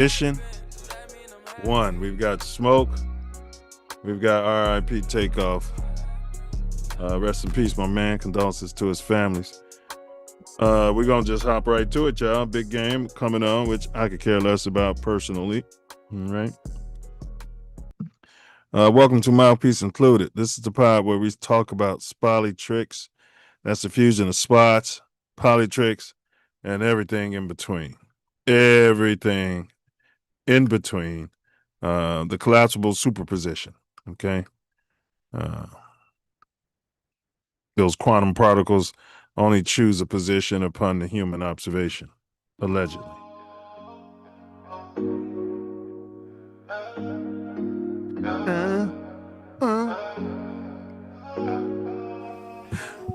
Mission 1. We've got Smoke. We've got RIP Takeoff. Rest in peace, my man. Condolences to his families. We're going to just hop right to it, y'all. Big game coming on, which I could care less about personally. All right. Welcome to Mouthpiece Included. This is the pod where we talk about Spolitricks. That's the fusion of spots, polytricks, and everything in between. Everything in between. The collapsible superposition. Okay. Those quantum particles only choose a position upon the human observation, allegedly.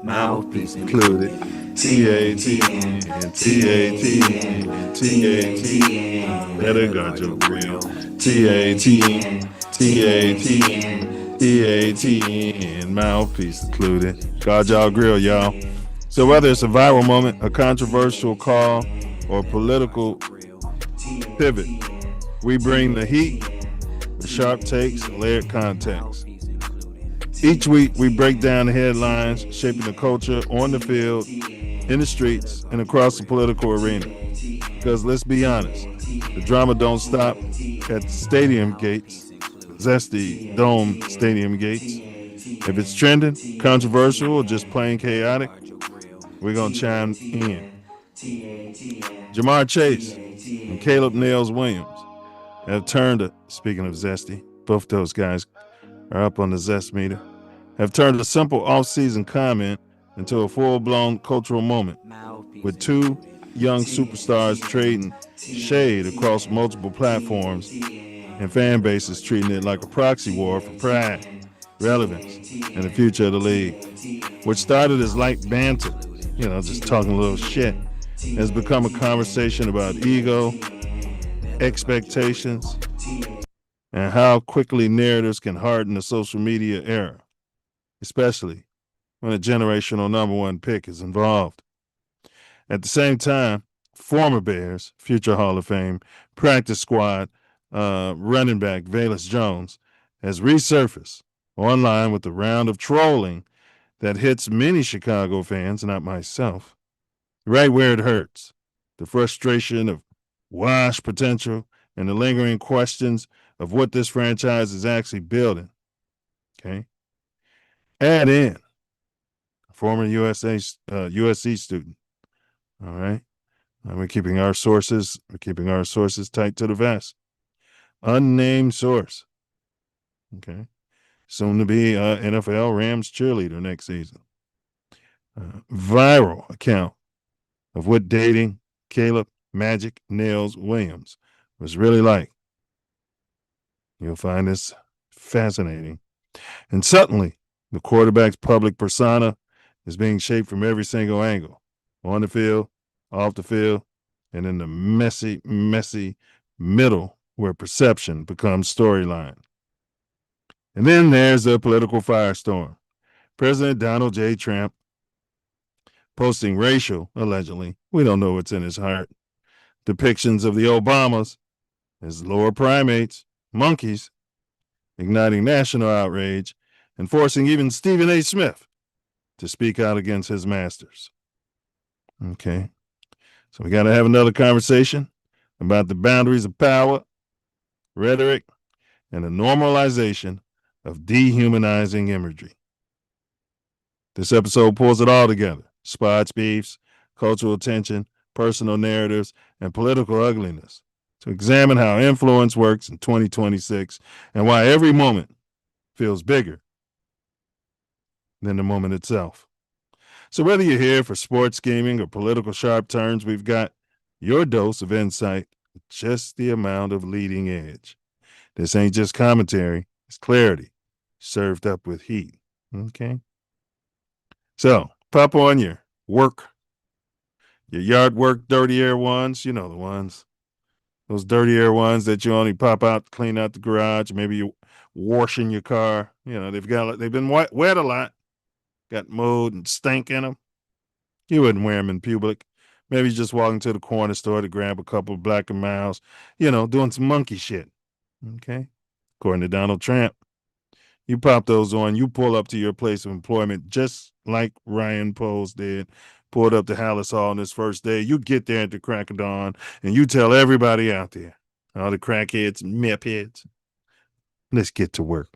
Mouthpiece included. TATN, TATN, TATN. Better guard your grill. TATN, TATN, TATN. Mouthpiece included. Guard y'all grill, y'all. So whether it's a viral moment, a controversial call, or a political pivot, we bring the heat, the sharp takes, layered context. Each week, we break down the headlines shaping the culture on the field, in the streets, and across the political arena. Because let's be honest, the drama don't stop at the stadium gates, zesty dome stadium gates. If it's trending, controversial, or just plain chaotic, we're going to chime in. JaMarr Chase and Caleb Nails Williams have turned, speaking of zesty, both those guys are up on the zest meter, have turned a simple off-season comment into a full-blown cultural moment, with two young superstars trading shade across multiple platforms and fan bases treating it like a proxy war for pride, relevance, and the future of the league. What started as light banter, just talking a little shit, has become a conversation about ego, expectations, and how quickly narratives can harden the social media era, especially when a generational number one pick is involved. At the same time, former Bears, future Hall of Fame, practice squad running back Velus Jones has resurfaced online with a round of trolling that hits many Chicago fans, not myself, right where it hurts. The frustration of wash potential and the lingering questions of what this franchise is actually building. Okay. Add in a former USC student. All right. And we're keeping our sources tight to the vest. Unnamed source. Okay. Soon to be NFL Rams cheerleader next season. Viral account of what dating Caleb Magic Nails Williams was really like. You'll find this fascinating. And suddenly, the quarterback's public persona is being shaped from every single angle, on the field, off the field, and in the messy middle where perception becomes storyline. And then there's the political firestorm. President Donald J. Trump posting racial, allegedly, we don't know what's in his heart, depictions of the Obamas as lower primates, monkeys, igniting national outrage, and forcing even Stephen A. Smith to speak out against his masters. Okay. So we got to have another conversation about the boundaries of power, rhetoric, and the normalization of dehumanizing imagery. This episode pulls it all together: spots, beefs, cultural tension, personal narratives, and political ugliness, to examine how influence works in 2026 and why every moment feels bigger than the moment itself. So whether you're here for sports scheming or political sharp turns, we've got your dose of insight with just the amount of leading edge. This ain't just commentary, it's clarity served up with heat. Okay? So pop on your work, your yard work dirty air ones, the ones. Those dirty air ones that you only pop out to clean out the garage. Maybe you're washing your car. They've been wet a lot, got mold and stank in them. You wouldn't wear them in public, Maybe just walking to the corner store to grab a couple of Black and Miles, doing some monkey shit. Okay. According to Donald Trump, you pop those on, you pull up to your place of employment just like Ryan Poles did. Pulled up to Hallis Hall on his first day. You get there at the crack of dawn and you tell everybody out there, all the crackheads and meth heads, let's get to work.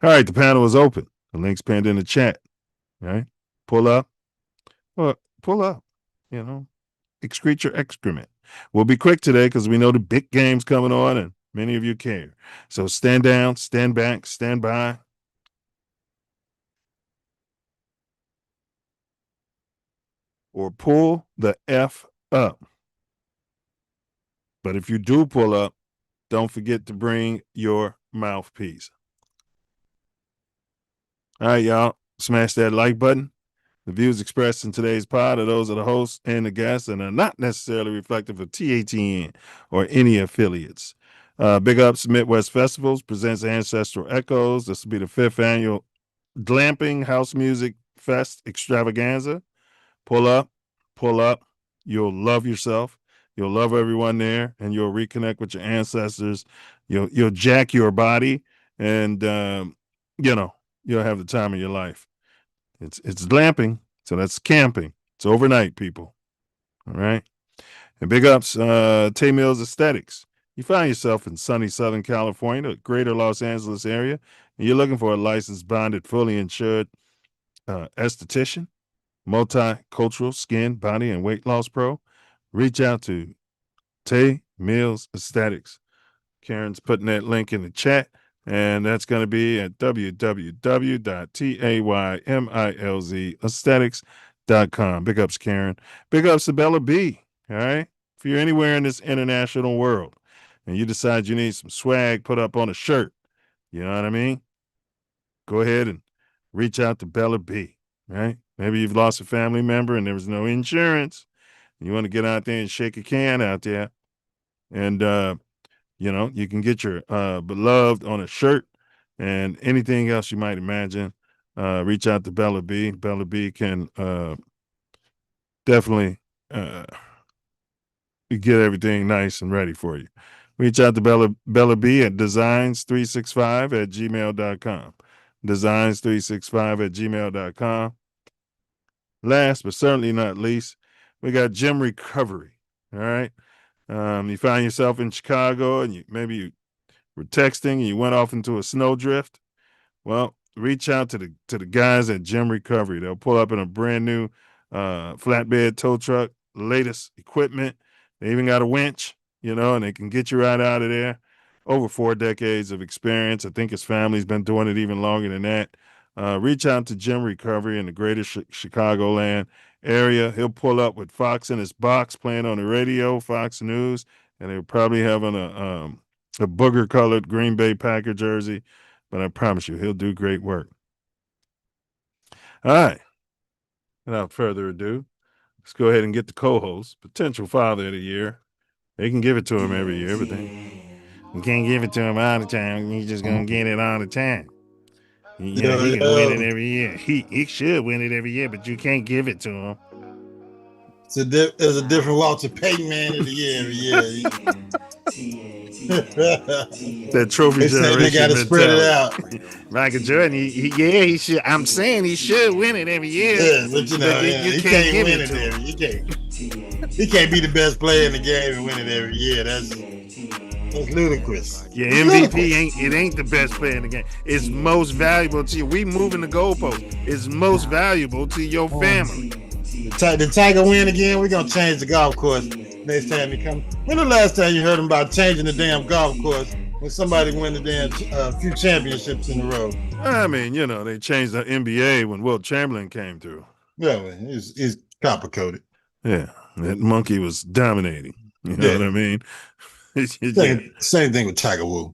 All right, the panel is open. The link's pinned in the chat. All right. Pull up. Well, pull up. Excrete your excrement. We'll be quick today because we know the big game's coming on and many of you care. So stand down, stand back, stand by. Or pull the F up. But if you do pull up, don't forget to bring your mouthpiece. All right, y'all. Smash that like button. The views expressed in today's pod are those of the host and the guests and are not necessarily reflective of TATN or any affiliates. Big Ups Midwest Festivals presents Ancestral Echoes. This will be the 5th annual Glamping House Music Fest Extravaganza. Pull up. You'll love yourself. You'll love everyone there, and you'll reconnect with your ancestors. You'll jack your body, and you'll have the time of your life. It's glamping, so that's camping. It's overnight, people. All right. And big ups, Milz Aesthetics. You find yourself in sunny Southern California, the greater Los Angeles area, and you're looking for a licensed, bonded, fully insured esthetician, multicultural skin, body, and weight loss pro. Reach out to Milz Aesthetics. Karen's putting that link in the chat. And that's going to be at www.taymilzaesthetics.com. Big ups, Karen. Big ups to Bella B. All right. If you're anywhere in this international world and you decide you need some swag put up on a shirt, you know what I mean? Go ahead and reach out to Bella B. Right. Maybe you've lost a family member and there was no insurance. You want to get out there and shake a can out there. And, you can get your beloved on a shirt and anything else you might imagine. Reach out to Bella B. Bella B can definitely get everything nice and ready for you. Reach out to Bella B at designs365@gmail.com. Designs365@gmail.com. Last but certainly not least, we got Gym Recovery. All right. You find yourself in Chicago and maybe you were texting and you went off into a snowdrift. Well, reach out to the guys at Gym Recovery. They'll pull up in a brand new flatbed tow truck, latest equipment. They even got a winch, and they can get you right out of there. Over 4 decades of experience. I think his family's been doing it even longer than that. Reach out to Gym Recovery in the greater Chicagoland area. He'll pull up with Fox in his box playing on the radio, Fox News, and they're probably having a booger-colored Green Bay Packer jersey. But I promise you, he'll do great work. All right. Without further ado, let's go ahead and get the co-host, potential father of the year. They can give it to him every year, but you can't give it to him all the time. He's just going to get it all the time. He can win it every year. He should win it every year, but you can't give it to him. There's a different Walter Payton man of the year every year. That trophy generation. They got to spread it out. Michael Jordan, he should. I'm saying he should win it every year. Yeah, but you can't give it to him. He can't be the best player in the game and win it every year. That's ludicrous. Yeah, MVP ain't the best player in the game. It's most valuable to you. We moving the goalpost. It's most valuable to your family. The Tiger win again. We're gonna change the golf course next time he comes. When the last time you heard him about changing the damn golf course when somebody win the damn few championships in a row? I mean, they changed the NBA when Wilt Chamberlain came through. Yeah, he's copper coated. Yeah, that monkey was dominating. You know what I mean? Same thing with Tiger Woods.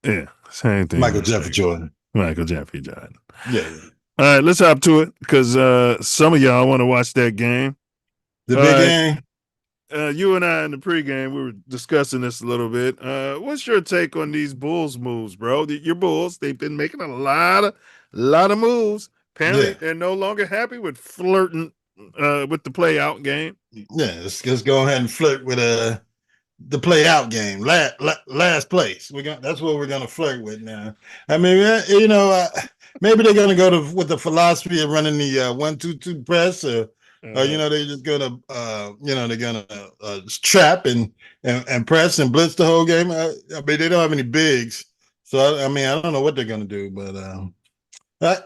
Yeah, same thing. Michael Jeffrey Jordan. Yeah. All right, let's hop to it because some of y'all want to watch that game. The big game? You and I in the pregame, we were discussing this a little bit. What's your take on these Bulls moves, bro? Your Bulls, they've been making a lot of moves. Apparently, they're no longer happy with flirting with the play out game. Yeah, let's go ahead and flirt with the play out game, last place. That's what we're gonna flirt with now. I mean, maybe they're gonna go with the philosophy of running the 1-2-2 press, or they're just gonna they're gonna trap and press and blitz the whole game. I mean, they don't have any bigs, so I mean, I don't know what they're gonna do, but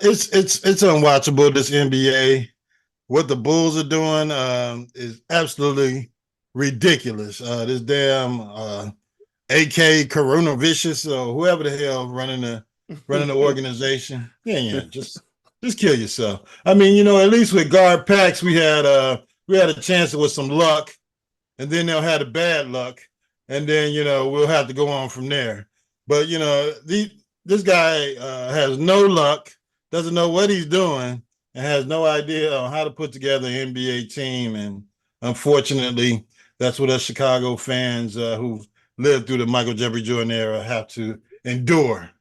it's unwatchable, this NBA. What the Bulls are doing is absolutely ridiculous. This damn AK Coronavirus or whoever the hell running the organization. Yeah, just kill yourself. I mean, at least with guard packs, we had a chance with some luck, and then they'll have the bad luck, and then we'll have to go on from there. But this guy has no luck, doesn't know what he's doing, and has no idea on how to put together an NBA team. And unfortunately, that's what us Chicago fans who've lived through the Michael Jeffrey Jordan era have to endure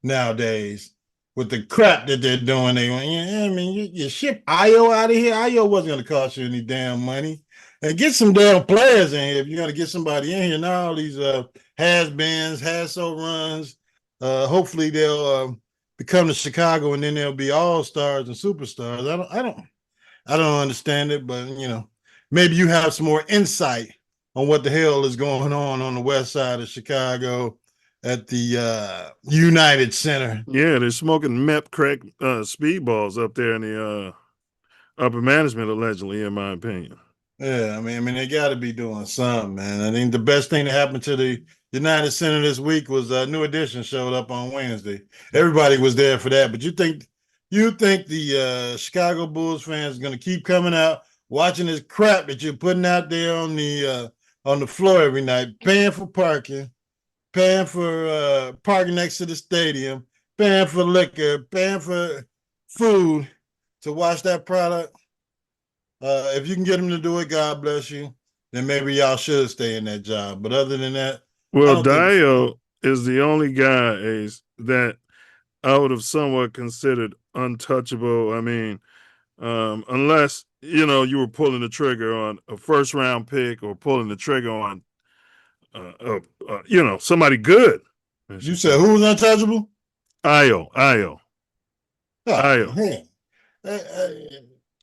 nowadays with the crap that they're doing. You ship Io out of here. Io wasn't going to cost you any damn money. And get some damn players in here if you're going to get somebody in here. Now all these has-beens, has-so runs, hopefully they'll become the Chicago, and then they'll be all-stars and superstars. I don't understand it, but maybe you have some more insight on what the hell is going on the west side of Chicago at the United Center. Yeah, they're smoking meth crack speedballs up there in the upper management, allegedly, in my opinion. Yeah, I mean, they got to be doing something, man. I think the best thing that happened to the United Center this week was New Edition showed up on Wednesday. Everybody was there for that. But you think the Chicago Bulls fans are going to keep coming out, watching this crap that you're putting out there on the floor every night, paying for parking, paying for parking next to the stadium, paying for liquor, paying for food to watch that product? If you can get them to do it, God bless you. Then maybe y'all should stay in that job. But other than that, well, Dio is the only guy that I would have somewhat considered untouchable. I mean, unless you were pulling the trigger on a first round pick or pulling the trigger on somebody good. You said who was untouchable? Io.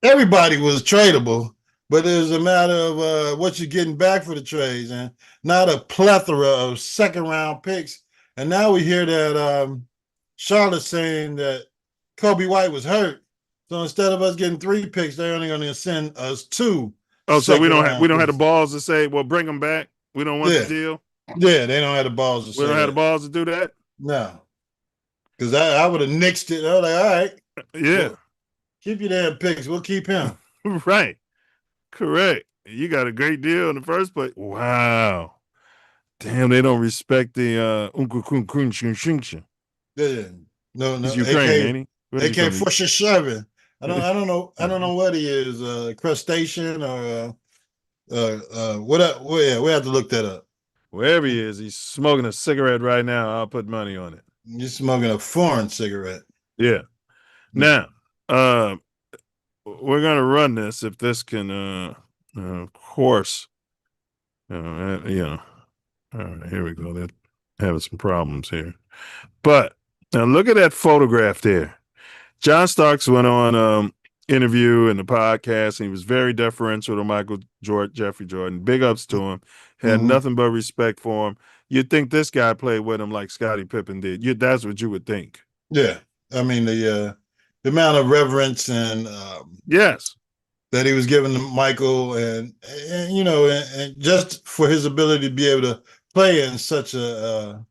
Everybody was tradable, but it was a matter of what you're getting back for the trades, and not a plethora of second-round picks. And now we hear that Charlotte's saying that Kobe White was hurt, so instead of us getting 3 picks, they're only going to send us 2. Oh, so we don't have the balls to say, well, bring them back. We don't want the deal. Yeah, they don't have the balls to say. We don't have the balls to do that. No, because I would have nixed it. I was like, all right, yeah. Well, keep your damn picks. We'll keep him. Right. Correct. You got a great deal in the first place. Wow. Damn, they don't respect the Yeah. No. He's Ukrainian, ain't he? AK-47. I don't know what he is. Crustacean or what? We have to look that up. Wherever he is, he's smoking a cigarette right now. I'll put money on it. You're smoking a foreign cigarette. Yeah. Now, we're gonna run this if this can, of course. All right, here we go. They're having some problems here, but now look at that photograph there. John Starks went on interview in the podcast, and he was very deferential to Michael Jeffrey Jordan. Big ups to him. Had nothing but respect for him. You'd think this guy played with him like Scottie Pippen did. That's what you would think. Yeah, I mean the amount of reverence and yes, that he was giving to Michael, and just for his ability to be able to play in such a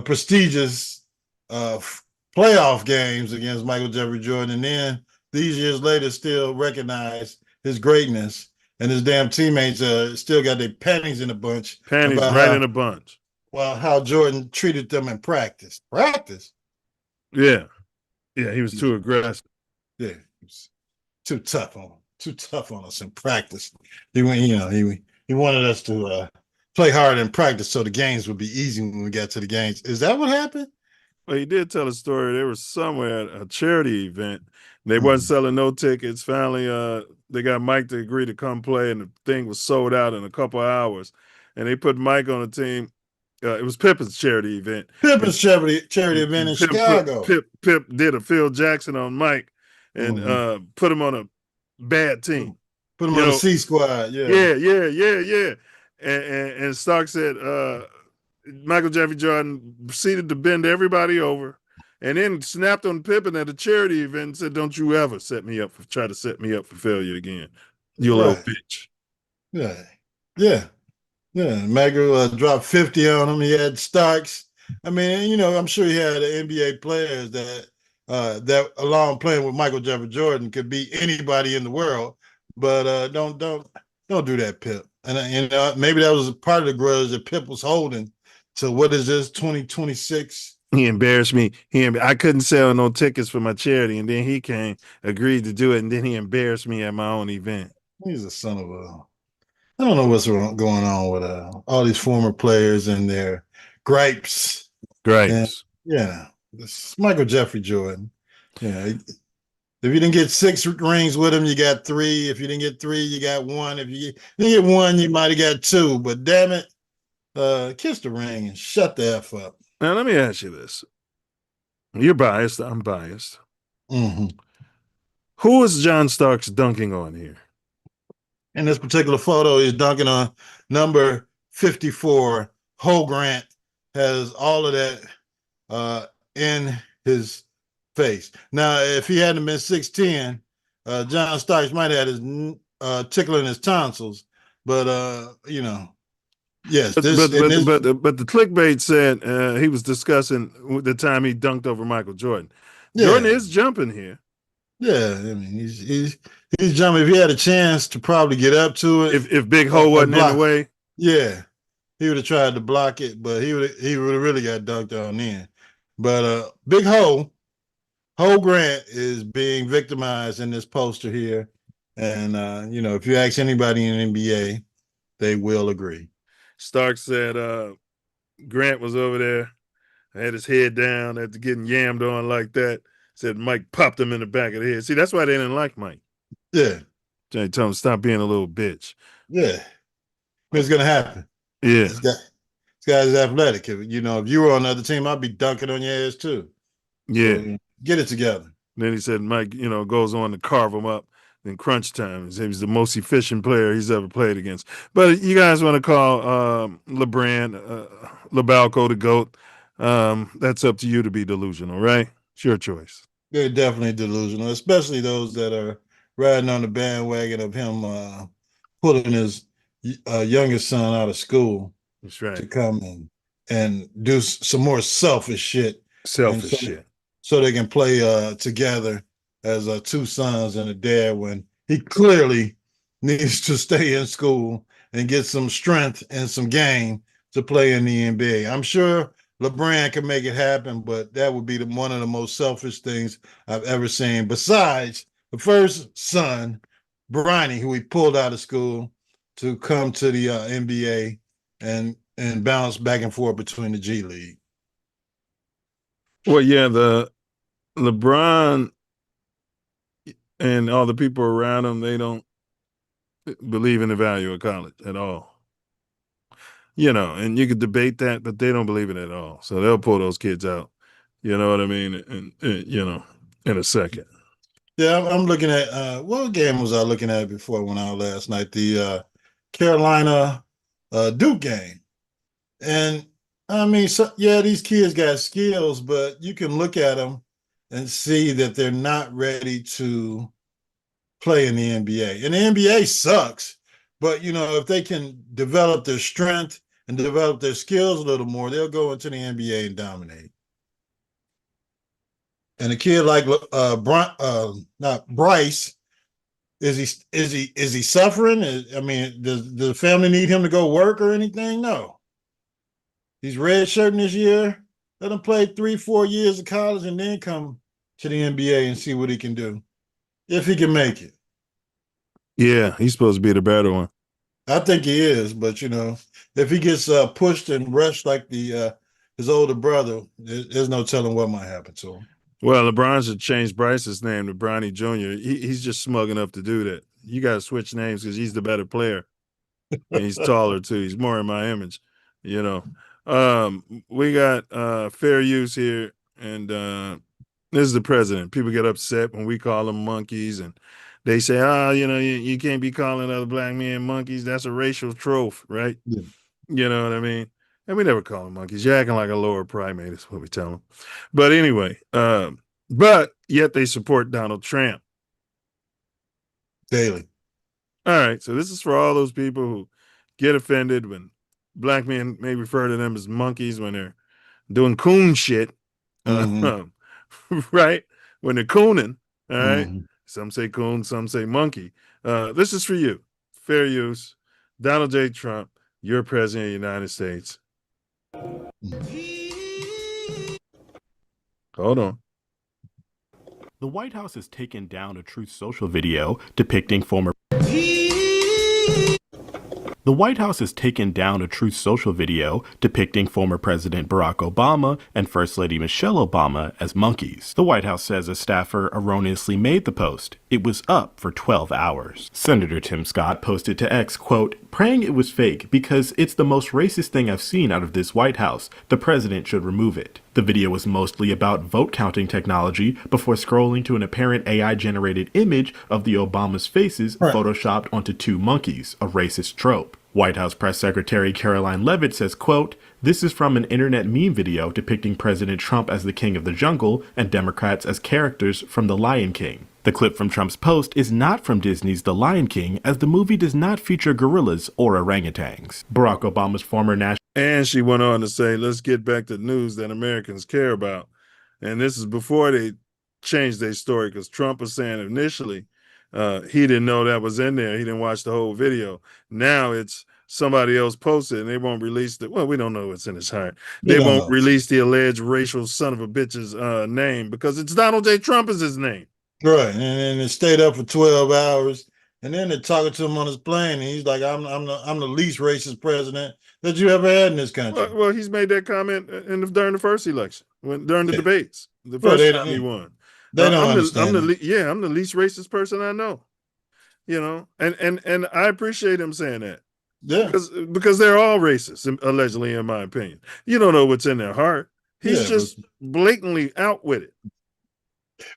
prestigious playoff games against Michael Jeffrey Jordan, and then these years later still recognize his greatness, and his damn teammates still got their panties in a bunch. Panties right in a bunch. Well, how Jordan treated them in practice. Yeah, he was too aggressive. Yeah, he was too tough on us in practice. He wanted us to play hard in practice so the games would be easy when we got to the games. Is that what happened? Well, he did tell a story. They were somewhere at a charity event. They wasn't Mhm. selling no tickets. Finally, they got Mike to agree to come play, and the thing was sold out in a couple of hours. And they put Mike on the team. It was Pippen's charity event, and, Pippin's charity event in Chicago. Pip did a Phil Jackson on Mike, and Mhm. put him on a bad team. Put him You on the know, C squad. Yeah. yeah. And Stark said Michael Jeffrey Jordan proceeded to bend everybody over, and then snapped on Pippen at a charity event and said, "Don't you ever try to set me up for failure again, you little Right. bitch." Yeah. Yeah. Yeah. Magro dropped 50 on him. He had Starks. I mean, I'm sure he had NBA players that along playing with Michael Jeffrey Jordan could beat anybody in the world. But don't do that, Pip. And maybe that was a part of the grudge that Pip was holding. So what is this 2026? He embarrassed me. I couldn't sell no tickets for my charity, and then he came, agreed to do it, and then he embarrassed me at my own event. He's a son of a. I don't know what's going on with all these former players and their gripes. And Gripes. yeah, it's Michael Jeffrey Jordan. Yeah, if you didn't get 6 rings with him, you got 3. If you didn't get 3, you got 1. If you didn't get 1, you might have got 2. But damn it, kiss the ring and shut the F up. Now let me ask you this: You're biased. I'm biased. Mm-hmm. Who is John Starks dunking on here? In this particular photo, he's dunking on number 54. Ho Grant has all of that in his face. Now, if he hadn't been 6'10", John Starks might have had his tickling his tonsils. But yes, But this but in but this, but the clickbait said he was discussing the time he dunked over Michael Jordan. Jordan yeah, is jumping here. yeah. I mean, he's jumping. If he had a chance to probably get up to it If Big Ho or wasn't in the block, way, yeah, he would have tried to block it, but he would have really got dunked on in. But Big Ho Grant is being victimized in this poster here. And, if you ask anybody in the NBA, they will agree. Stark said Grant was over there, had his head down after getting yammed on like that. Said Mike popped him in the back of the head. See, that's why they didn't like Mike. Yeah. They told him stop being a little bitch. Yeah. It's going to happen. Yeah, This guy's athletic. If you were on the other team, I'd be dunking on your ass too. yeah. So get it together. Then he said Mike, goes on to carve him up in crunch time. He was the most efficient player he's ever played against. But you guys want to call LeBron, LeBalco the GOAT. That's up to you to be delusional, right? It's your choice. They're definitely delusional, especially those that are riding on the bandwagon of him pulling his youngest son out of school That's right. to come and do some more selfish shit, and Selfish shit. so they can play together as 2 sons and a dad when he clearly needs to stay in school and get some strength and some game to play in the NBA. I'm sure LeBron can make it happen, but that would be one of the most selfish things I've ever seen. Besides the first son, Bronny, who he pulled out of school to come to the NBA and bounce back and forth between the G League. Well, yeah, the LeBron and all the people around him, they don't believe in the value of college at all. And you could debate that, but they don't believe it at all. So they'll pull those kids out. You know what I mean? And in a second. Yeah, I'm looking at what game was I looking at before I went out last night? The Carolina Duke game. And I mean, yeah, these kids got skills, but you can look at them and see that they're not ready to play in the NBA. And the NBA sucks, but if they can develop their strength and develop their skills a little more, they'll go into the NBA and dominate. And a kid like not Bryce, is he suffering? I mean, does the family need him to go work or anything? No. He's redshirting this year. Let him play 3-4 years of college and then come to the NBA and see what he can do, if he can make it. Yeah, he's supposed to be the better one. I think he is, but if he gets pushed and rushed like the his older brother, there's no telling what might happen to him. Well, LeBron should change Bryce's name to Bronny Jr. He's just smug enough to do that. You got to switch names because he's the better player. And he's taller too. He's more in my image, you know. We got fair use here, and this is the president. People get upset when we call them monkeys, and they say, you can't be calling other black men monkeys. That's a racial trope, right? Yeah. You know what I mean? And we never call them monkeys. You're acting like a lower primate, is what we tell them. But anyway, but yet they support Donald Trump. Daily. All right. So this is for all those people who get offended when black men may refer to them as monkeys when they're doing coon shit. Right? When they're cooning. All right. Some say coon, some say monkey. This is for you. Fair use. Donald J. Trump, you're president of the United States. Hold on. The White House has taken down a Truth Social video depicting former The White House has taken down a Truth Social video depicting former President Barack Obama and First Lady Michelle Obama as monkeys. The White House says a staffer erroneously made the post. It was up for 12 hours. Senator Tim Scott posted to X, quote, "Praying it was fake because it's the most racist thing I've seen out of this White House. The president should remove it." The video was mostly about vote counting technology before scrolling to an apparent AI-generated image of the Obama's faces photoshopped onto two monkeys, a racist trope. White House Press Secretary Caroline Leavitt says, quote, "This is from an internet meme video depicting President Trump as the king of the jungle and Democrats as characters from The Lion King. The clip from Trump's post is not from Disney's The Lion King, as the movie does not feature gorillas or orangutans." Barack Obama's former national... And she went on to say, let's get back to news that Americans care about. And this is before they changed their story, because Trump was saying initially he didn't know that was in there. He didn't watch the whole video. Now it's somebody else posted and they won't release the, well, we don't know what's in his heart. They won't release the alleged racial son of a bitch's name because it's Donald J. Trump is his name. Right. And then it stayed up for 12 hours. And then they're talking to him on his plane, and he's like, I'm the least racist president that you ever had in this country. Well, he's made that comment during the first election, during the debates, the first time he won. They don't understand. I'm the least racist person I know. You know, and I appreciate him saying that. Yeah. Because they're all racist, allegedly, in my opinion. You don't know what's in their heart. He's just blatantly out with it.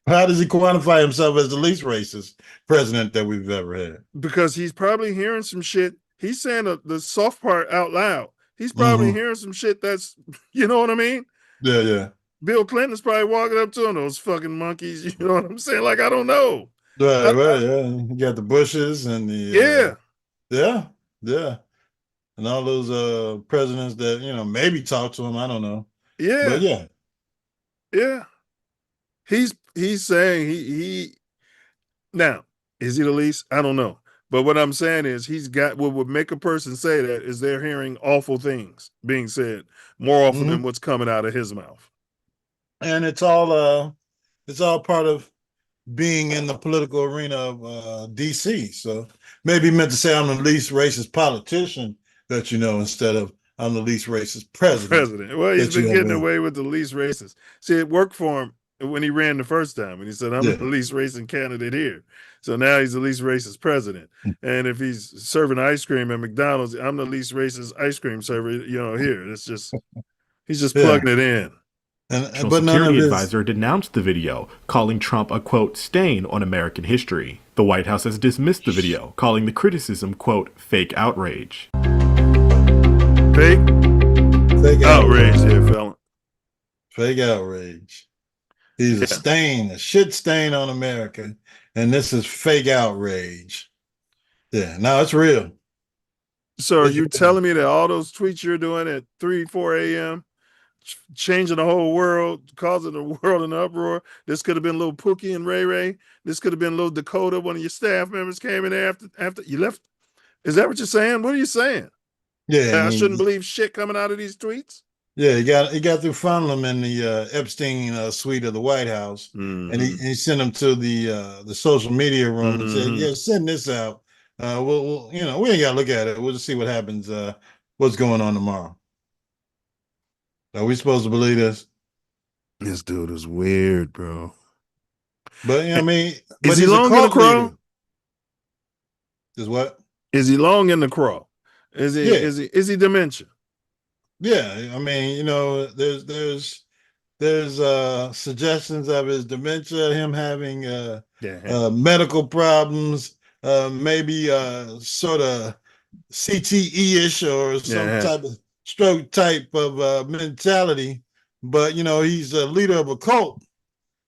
How does he quantify himself as the least racist president that we've ever had? Because he's probably hearing some shit. He's saying the soft part out loud. He's probably hearing some shit that's, you know what I mean? Yeah, yeah. Bill Clinton's probably walking up to him, those fucking monkeys. You know what I'm saying? Like, I don't know. Right, yeah. You got the Bushes and the... Yeah. And all those presidents that, you know, maybe talk to him. I don't know. Yeah. But yeah. Yeah. He's saying he now, is he the least? I don't know. But what I'm saying is he's got what would make a person say that is they're hearing awful things being said more often than what's coming out of his mouth. And it's all part of being in the political arena of DC. So maybe he meant to say I'm the least racist politician that you know, instead of I'm the least racist president. Well, he's been getting away with the least racist. See, it worked for him when he ran the first time, and he said, I'm the least racist candidate here. So now he's the least racist president. And if he's serving ice cream at McDonald's, I'm the least racist ice cream server, you know, here. It's just, he's just plugging it in. National Security Advisor denounced the video, calling Trump a, quote, stain on American history. The White House has dismissed the video, calling the criticism, quote, fake outrage. Fake outrage here, fella. Fake outrage. He's a stain, a shit stain on America. And this is fake outrage. Yeah, no, it's real. So are you telling me that all those tweets you're doing at 3, 4 a.m., changing the whole world, causing the world in uproar? This could have been little Pookie and Ray Ray. This could have been little Dakota. One of your staff members came in there after you left. Is that what you're saying? What are you saying? Yeah, I shouldn't believe shit coming out of these tweets. Yeah, he got through funneling him in the Epstein suite of the White House, and he sent him to the social media room and said, "Yeah, send this out. We'll you know, we ain't got to look at it. We'll just see what happens. What's going on tomorrow." Are we supposed to believe this? This dude is weird, bro. But I mean, Is but he he's a long in the cult crawl? leader. Is what? Is he long in the crawl? Is he Yeah, dementia? yeah. I mean, there's suggestions of his dementia, him having Yeah. medical problems, maybe sort of CTE-ish or some Yeah. type of stroke type of mentality. But he's a leader of a cult,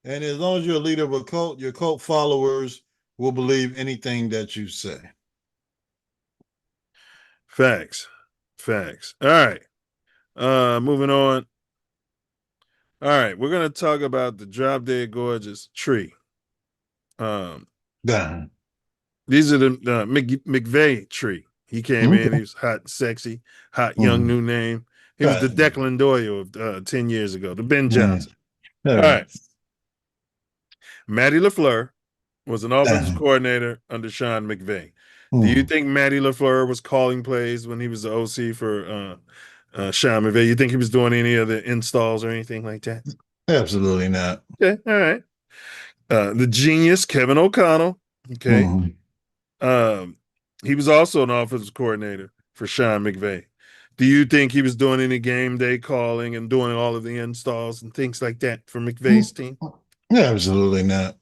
and as long as you're a leader of a cult, your cult followers will believe anything that you say. Facts. Facts. All right. Moving on. All right, we're gonna talk about the Drop Dead Gorgeous tree. Um, Yeah. these are the McVeigh tree. He came in. Okay. He was hot, and sexy, hot, young, Mhm. new name. He was the Right. Declan Doyle of 10 years ago, the Ben Mhm. Johnson. All All right. right. Matty LaFleur was an offensive Uh-huh. coordinator under Sean McVay. Do you Mhm. think Matty LaFleur was calling plays when he was the OC for Sean McVay? You think he was doing any of the installs or anything like that? Absolutely not. Okay, all right. The genius Kevin O'Connell. Okay, Mhm. um, he was also an offensive coordinator for Sean McVay. Do you think he was doing any game day calling and doing all of the installs and things like that for McVay's team? Absolutely not.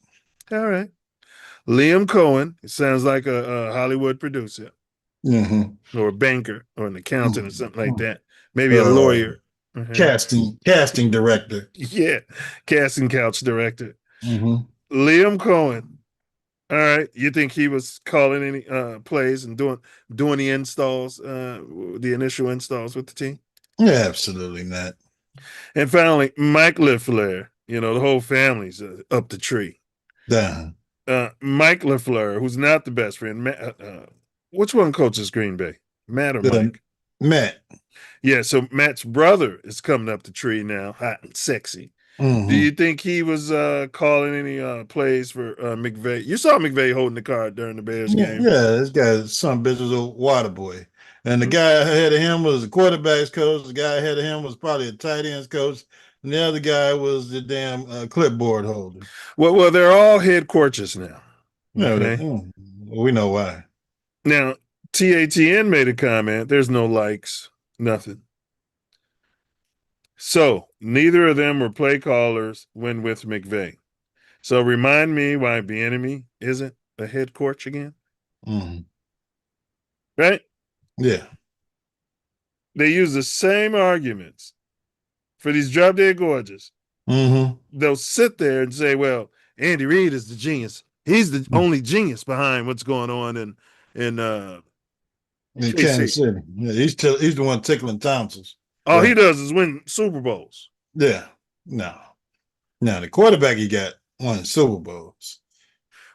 All right. Liam Cohen, it sounds like a Hollywood producer Mhm. or a banker or an accountant or something like Mhm. that. Maybe a Uh, lawyer. Uh-huh. casting director. Yeah, casting couch director. Mhm. Liam Cohen. All right. You think he was calling any plays and doing the installs, the initial installs with the team? Absolutely not. And finally, Mike LaFleur. The whole family's up the tree. Uh, Mike LaFleur, who's not the best friend. Which one coaches Green Bay? Matt or Mike? Matt. Yeah, so Matt's brother is coming up the tree now, hot and sexy. Do Mhm. you think he was calling any plays for McVay? You saw McVay holding the card during the Bears Yeah, game. yeah, this guy, some bitch was a water boy. And the guy ahead of him was the quarterback's coach. The guy ahead of him was probably a tight ends coach. And the other guy was the damn clipboard holder. Well, they're all head coaches now. Okay. We know why. Now, TATN made a comment. There's no likes, nothing. So neither of them were play callers when with McVay. So remind me why Bieniemy isn't a head coach again, Mhm. right? Yeah. They use the same arguments for these drop dead gorgeous. Mm-hmm. They'll sit there and say, "Well, Andy Reid is the genius. He's the only genius behind what's going on in In Kansas KC. City. Yeah, he's the one tickling tonsils. All he Right. does is win Super Bowls." Yeah. No. Now the quarterback he got won Super Bowls.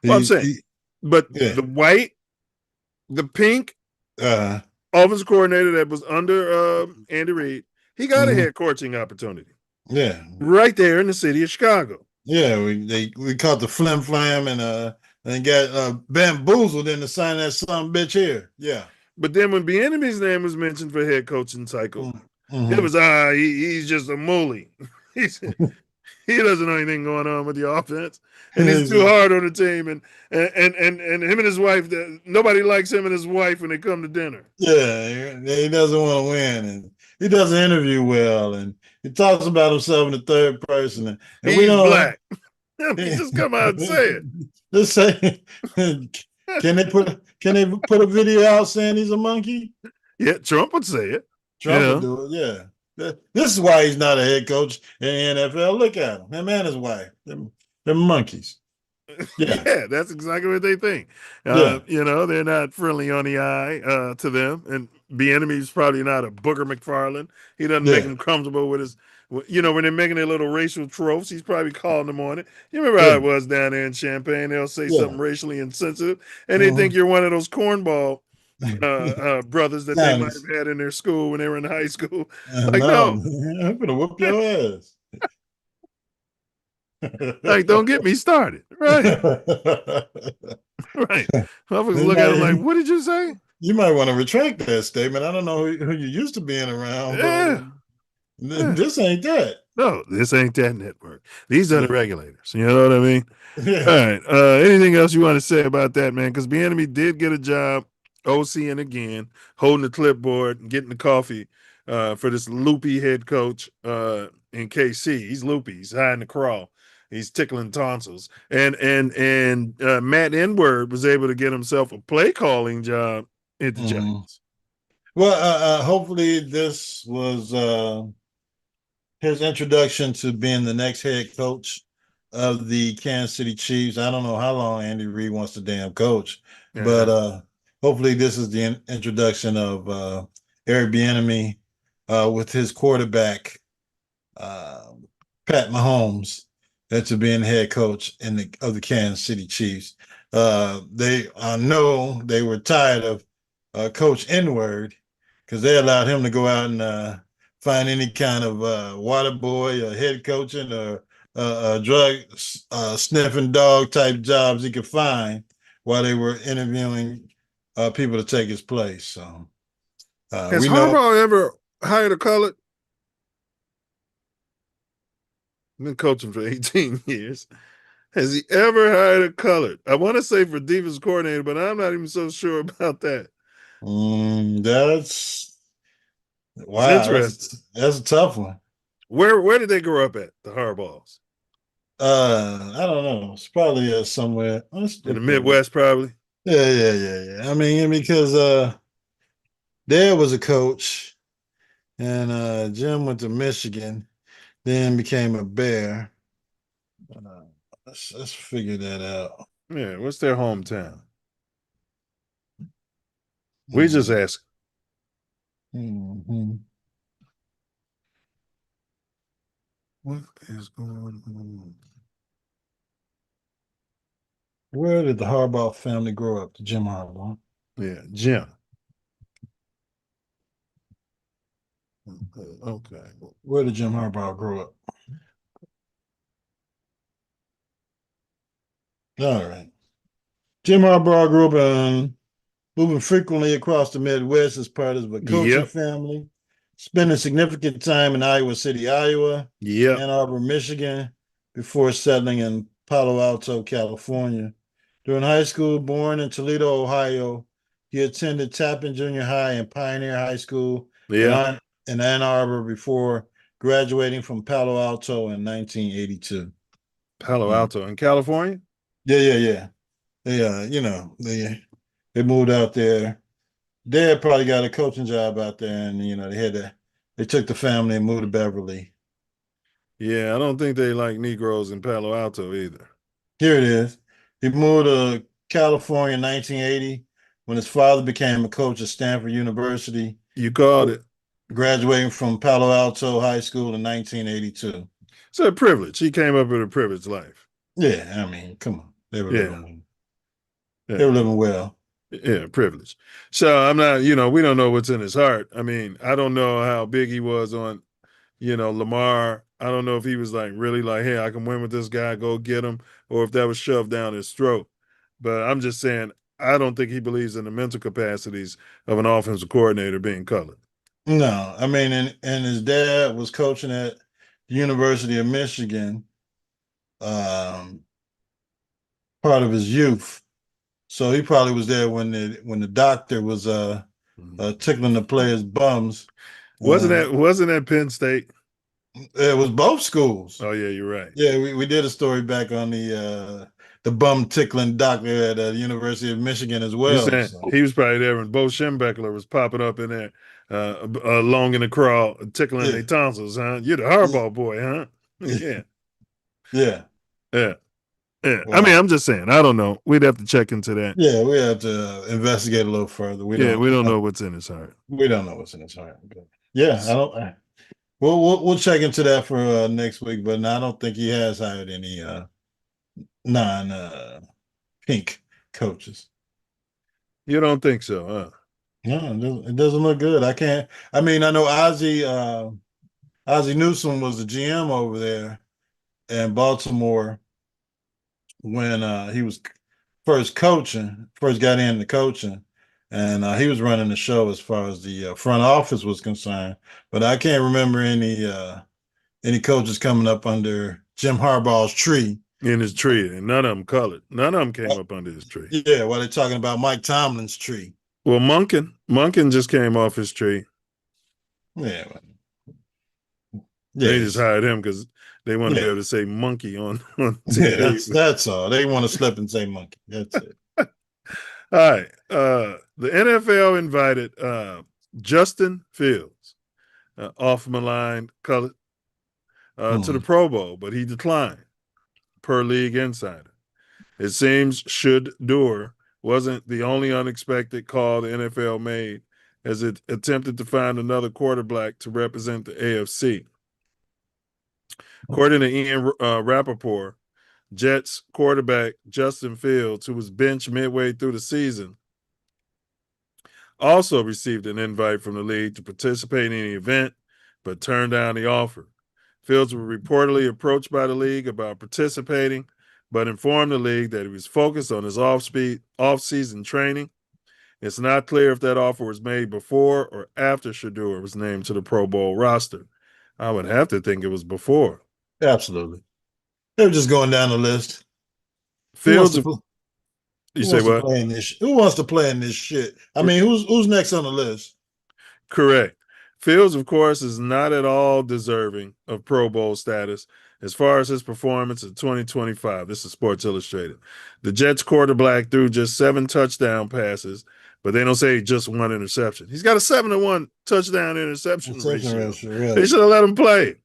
Well, I'm saying, but Yeah. the white, the pink offensive coordinator that was under Andy Reid, he got a head coaching opportunity. Yeah. Right there in the city of Chicago. Yeah, we caught the flim flam and got bamboozled into signing that son bitch here. Yeah. But then when Bieniemy's name was mentioned for head coaching cycle, Mm-hmm. it was he's just a mooly. He doesn't know anything going on with the offense, and he's too hard on the team. And him and his wife, nobody likes him and his wife when they come to dinner. Yeah, he doesn't want to win, and he doesn't interview well, and he talks about himself in the third person. And he's black. He just come out and say it. Just say, can they put a video out saying he's a monkey? Yeah, Trump would say it. Trump would do it. Yeah, this is why he's not a head coach in the NFL. Look at him and his wife. They're monkeys. Yeah, that's exactly what they think. They're not friendly on the eye to them. And Bieniemy's probably not a Booger McFarland. He doesn't make them comfortable with his. When they're making their little racial tropes, he's probably calling them on it. You remember how it was down there in Champaign? They'll say something racially insensitive, and they think you're one of those cornball brothers that they might have had in their school when they were in high school. Like, no, I'm gonna whoop your ass. Like, don't get me started. Right. Right. Motherfuckers look at him like, what did you say? You might want to retract that statement. I don't know who you used to being around. Yeah. Eh, This ain't that. no, this ain't that network. These are the regulators. You know what I mean? All Yeah. right. Anything else you want to say about that, man? Because Bieniemy did get a job OCing again, holding the clipboard and getting the coffee for this loopy head coach in KC. He's loopy. He's high in the crawl. He's tickling tonsils. And Matt Inward was able to get himself a play calling job at the Giants. Well, hopefully this was his introduction to being the next head coach of the Kansas City Chiefs. I don't know how long Andy Reid wants to damn coach, but hopefully this is the introduction of Eric Bieniemy with his quarterback Pat Mahomes to being head coach of the Kansas City Chiefs. I know they were tired of Coach N-word because they allowed him to go out and find any kind of water boy or head coaching or drug sniffing dog type jobs he could find while they were interviewing people to take his place. So Has we know. Harbaugh ever hired a colored? Been coaching for 18 years. Has he ever hired a colored? I want to say for defense coordinator, but I'm not even so sure about that. That's It's wow. interesting. That's a tough one. Where did they grow up at, the Harbaughs? I don't know. It's probably somewhere. Let's In the look that up. Midwest, probably. Yeah. I mean, because Dad was a coach, and Jim went to Michigan, then became a Bear. Uh, let's figure that out. Yeah, what's their hometown? We just ask. Mm-hmm. What is going on? Where did the Harbaugh family grow up? The Jim Harbaugh. Yeah, Jim. Okay. Where did Jim Harbaugh grow up? All right. Jim Harbaugh grew up moving frequently across the Midwest as part of a coaching Yep. family, spending significant time in Iowa City, Iowa, Yep. Ann Arbor, Michigan, before settling in Palo Alto, California. During high school, born in Toledo, Ohio, he attended Tappan Junior High and Pioneer High School Yeah. in Ann Arbor before graduating from Palo Alto in 1982. Palo Alto in California? Yeah. They moved out there. Dad probably got a coaching job out there, and they took the family and moved to Beverly. Yeah, I don't think they like Negroes in Palo Alto either. Here it is. He moved to California in 1980 when his father became a coach at Stanford University, You called it. graduating from Palo Alto High School in 1982. It's a privilege. He came up with a privileged life. Yeah, I mean, come on. They were Yeah. living well. Yeah, privilege. So I'm not, we don't know what's in his heart. I mean, I don't know how big he was on, Lamar. I don't know if he was like really like, hey, I can win with this guy, go get him, or if that was shoved down his throat. But I'm just saying, I don't think he believes in the mental capacities of an offensive coordinator being colored. No, I mean, and his dad was coaching at the University of Michigan, part of his youth. So he probably was there when the doctor was tickling the players' bums. Wasn't that Penn State? It was both schools. Oh yeah, you're right. Yeah, we did a story back on the bum tickling doctor at the University of Michigan as well. So. He was probably there when Bo Schembechler was popping up in there, long in the crawl, tickling their tonsils, huh? You're the Harbaugh boy, huh? Yeah. Wow. I mean, I'm just saying, I don't know. We'd have to check into that. Yeah, we have to investigate a little further. We don't know what's in his heart. We don't know what's in his heart. Yeah, I don't. We'll check into that for next week, but I don't think he has hired any non-pink coaches. You don't think so, huh? No, it doesn't look good. I know Ozzie Newsome was the GM over there in Baltimore when he was first got into coaching, and he was running the show as far as the front office was concerned. But I can't remember any coaches coming up under Jim Harbaugh's tree. In his tree, and none of them colored. None of them came up under his tree. Yeah, while they're talking about Mike Tomlin's tree. Well, Monken just came off his tree. Yeah. They just hired him because they want to be able to say monkey on TV. Yeah, that's all. They want to slip and say monkey. That's it. All right. The NFL invited Justin Fields, off maligned colored, to the Pro Bowl, but he declined, per League Insider. It seems Shedeur wasn't the only unexpected call the NFL made as it attempted to find another quarterback to represent the AFC. According to Ian Rappaport, Jets quarterback Justin Fields, who was benched midway through the season, also received an invite from the league to participate in the event, but turned down the offer. Fields was reportedly approached by the league about participating, but informed the league that he was focused on his off-season training. It's not clear if that offer was made before or after Shedeur was named to the Pro Bowl roster. I would have to think it was before. Absolutely. They were just going down the list. Fields, you say what? Who wants to play in this shit? I mean, who's next on the list? Correct. Fields, of course, is not at all deserving of Pro Bowl status as far as his performance in 2025. This is Sports Illustrated. The Jets quarterback threw just 7 touchdown passes, but they don't say just 1 interception. He's got a 7-to-1 touchdown interception ratio. Really. They should have let him play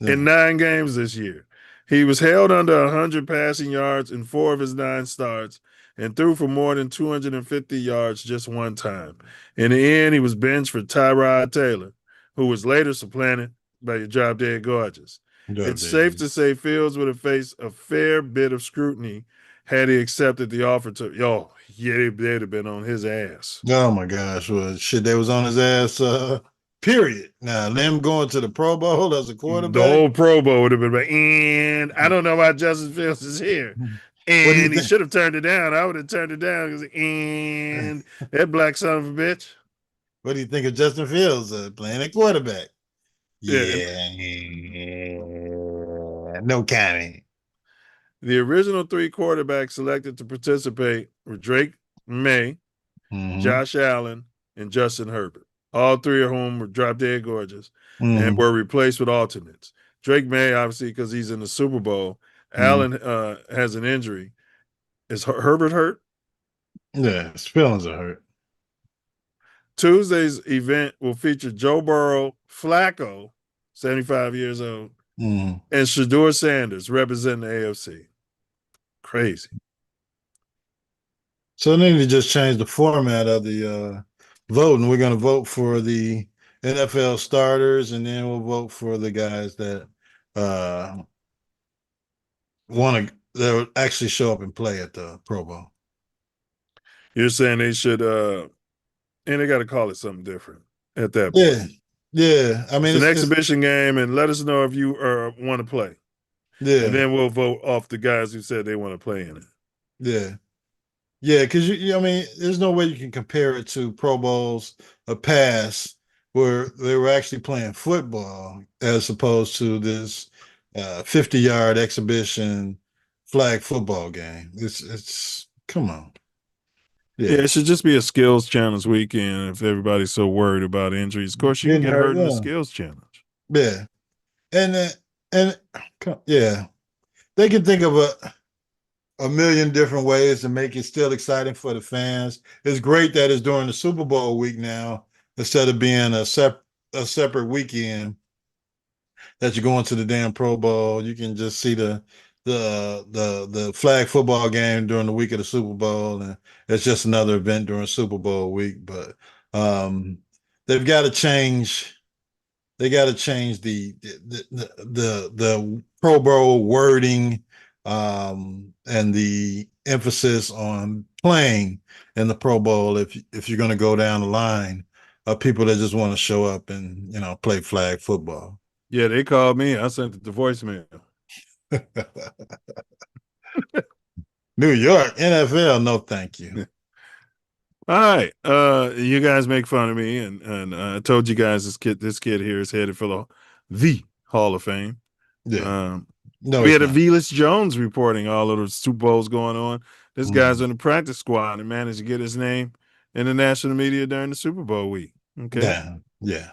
in 9 games this year. He was held under 100 passing yards in 4 of his 9 starts and threw for more than 250 yards just 1 time. In the end, he was benched for Tyrod Taylor, who was later supplanted by your drop-dead gorgeous. It's safe to say Fields would have faced a fair bit of scrutiny had he accepted the offer to, they'd have been on his ass. Oh, my gosh. Well, shit, they was on his ass, period. Now, them going to the Pro Bowl as a quarterback. The whole Pro Bowl would have been like, and I don't know why Justin Fields is here. And he should have turned it down. I would have turned it down because, and that black son of a bitch. What do you think of Justin Fields playing at quarterback? Yeah. No comment. The original 3 quarterbacks selected to participate were Drake May, Josh Allen, and Justin Herbert. All 3 of whom were drop dead gorgeous and were replaced with alternates. Drake May, obviously, because he's in the Super Bowl. Allen has an injury. Is Herbert hurt? Yeah, his feelings are hurt. Tuesday's event will feature Joe Burrow, Flacco, 75 years old, and Shedeur Sanders representing the AFC. Crazy. So they need to just change the format of the voting. We're going to vote for the NFL starters, and then we'll vote for the guys that will actually show up and play at the Pro Bowl. You're saying they should, and they got to call it something different at that point. Yeah. I mean, it's an exhibition game, and let us know if you want to play. Yeah. And then we'll vote off the guys who said they want to play in it. Yeah. Yeah, because I mean, there's no way you can compare it to Pro Bowls a past where they were actually playing football as opposed to this 50-yard exhibition flag football game. It's come on. Yeah, it should just be a skills challenge weekend if everybody's so worried about injuries. Of course, you can get hurt in the skills challenge. Yeah. And yeah, they can think of a million different ways to make it still exciting for the fans. It's great that it's during the Super Bowl week now instead of being a separate weekend that you're going to the damn Pro Bowl. You can just see the flag football game during the week of the Super Bowl, and it's just another event during Super Bowl week. But they've got to change. They got to change the Pro Bowl wording and the emphasis on playing in the Pro Bowl. If you're going to go down the line of people that just want to show up and play flag football. Yeah, they called me. I sent it to voicemail. New York NFL, no thank you. All right. You guys make fun of me, and I told you guys this kid here is headed for the Hall of Fame. Yeah. Um, No, we he's had a not. Velus Jones reporting all of the Super Bowls going on. This guy's Mhm. on the practice squad and managed to get his name in the national media during the Super Bowl week. Okay. Yeah. Yeah.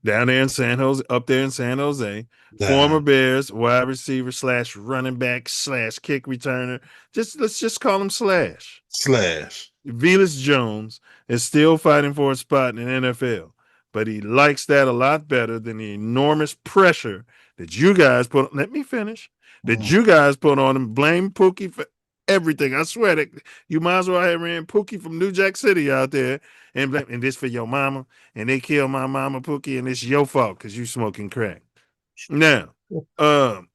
Down there in San Jose, up there in San Jose, former Yeah. Bears wide receiver slash running back slash kick returner. Let's just call him Slash. Slash. Velus Jones is still fighting for a spot in the NFL, but he likes that a lot better than the enormous pressure that you guys put. Let me finish. That Mhm. you guys put on him. Blame Pookie for everything. I swear that you might as well have ran Pookie from New Jack City out there and this for your mama. And they killed my mama Pookie, and it's your fault because you smoking crack. Now, um,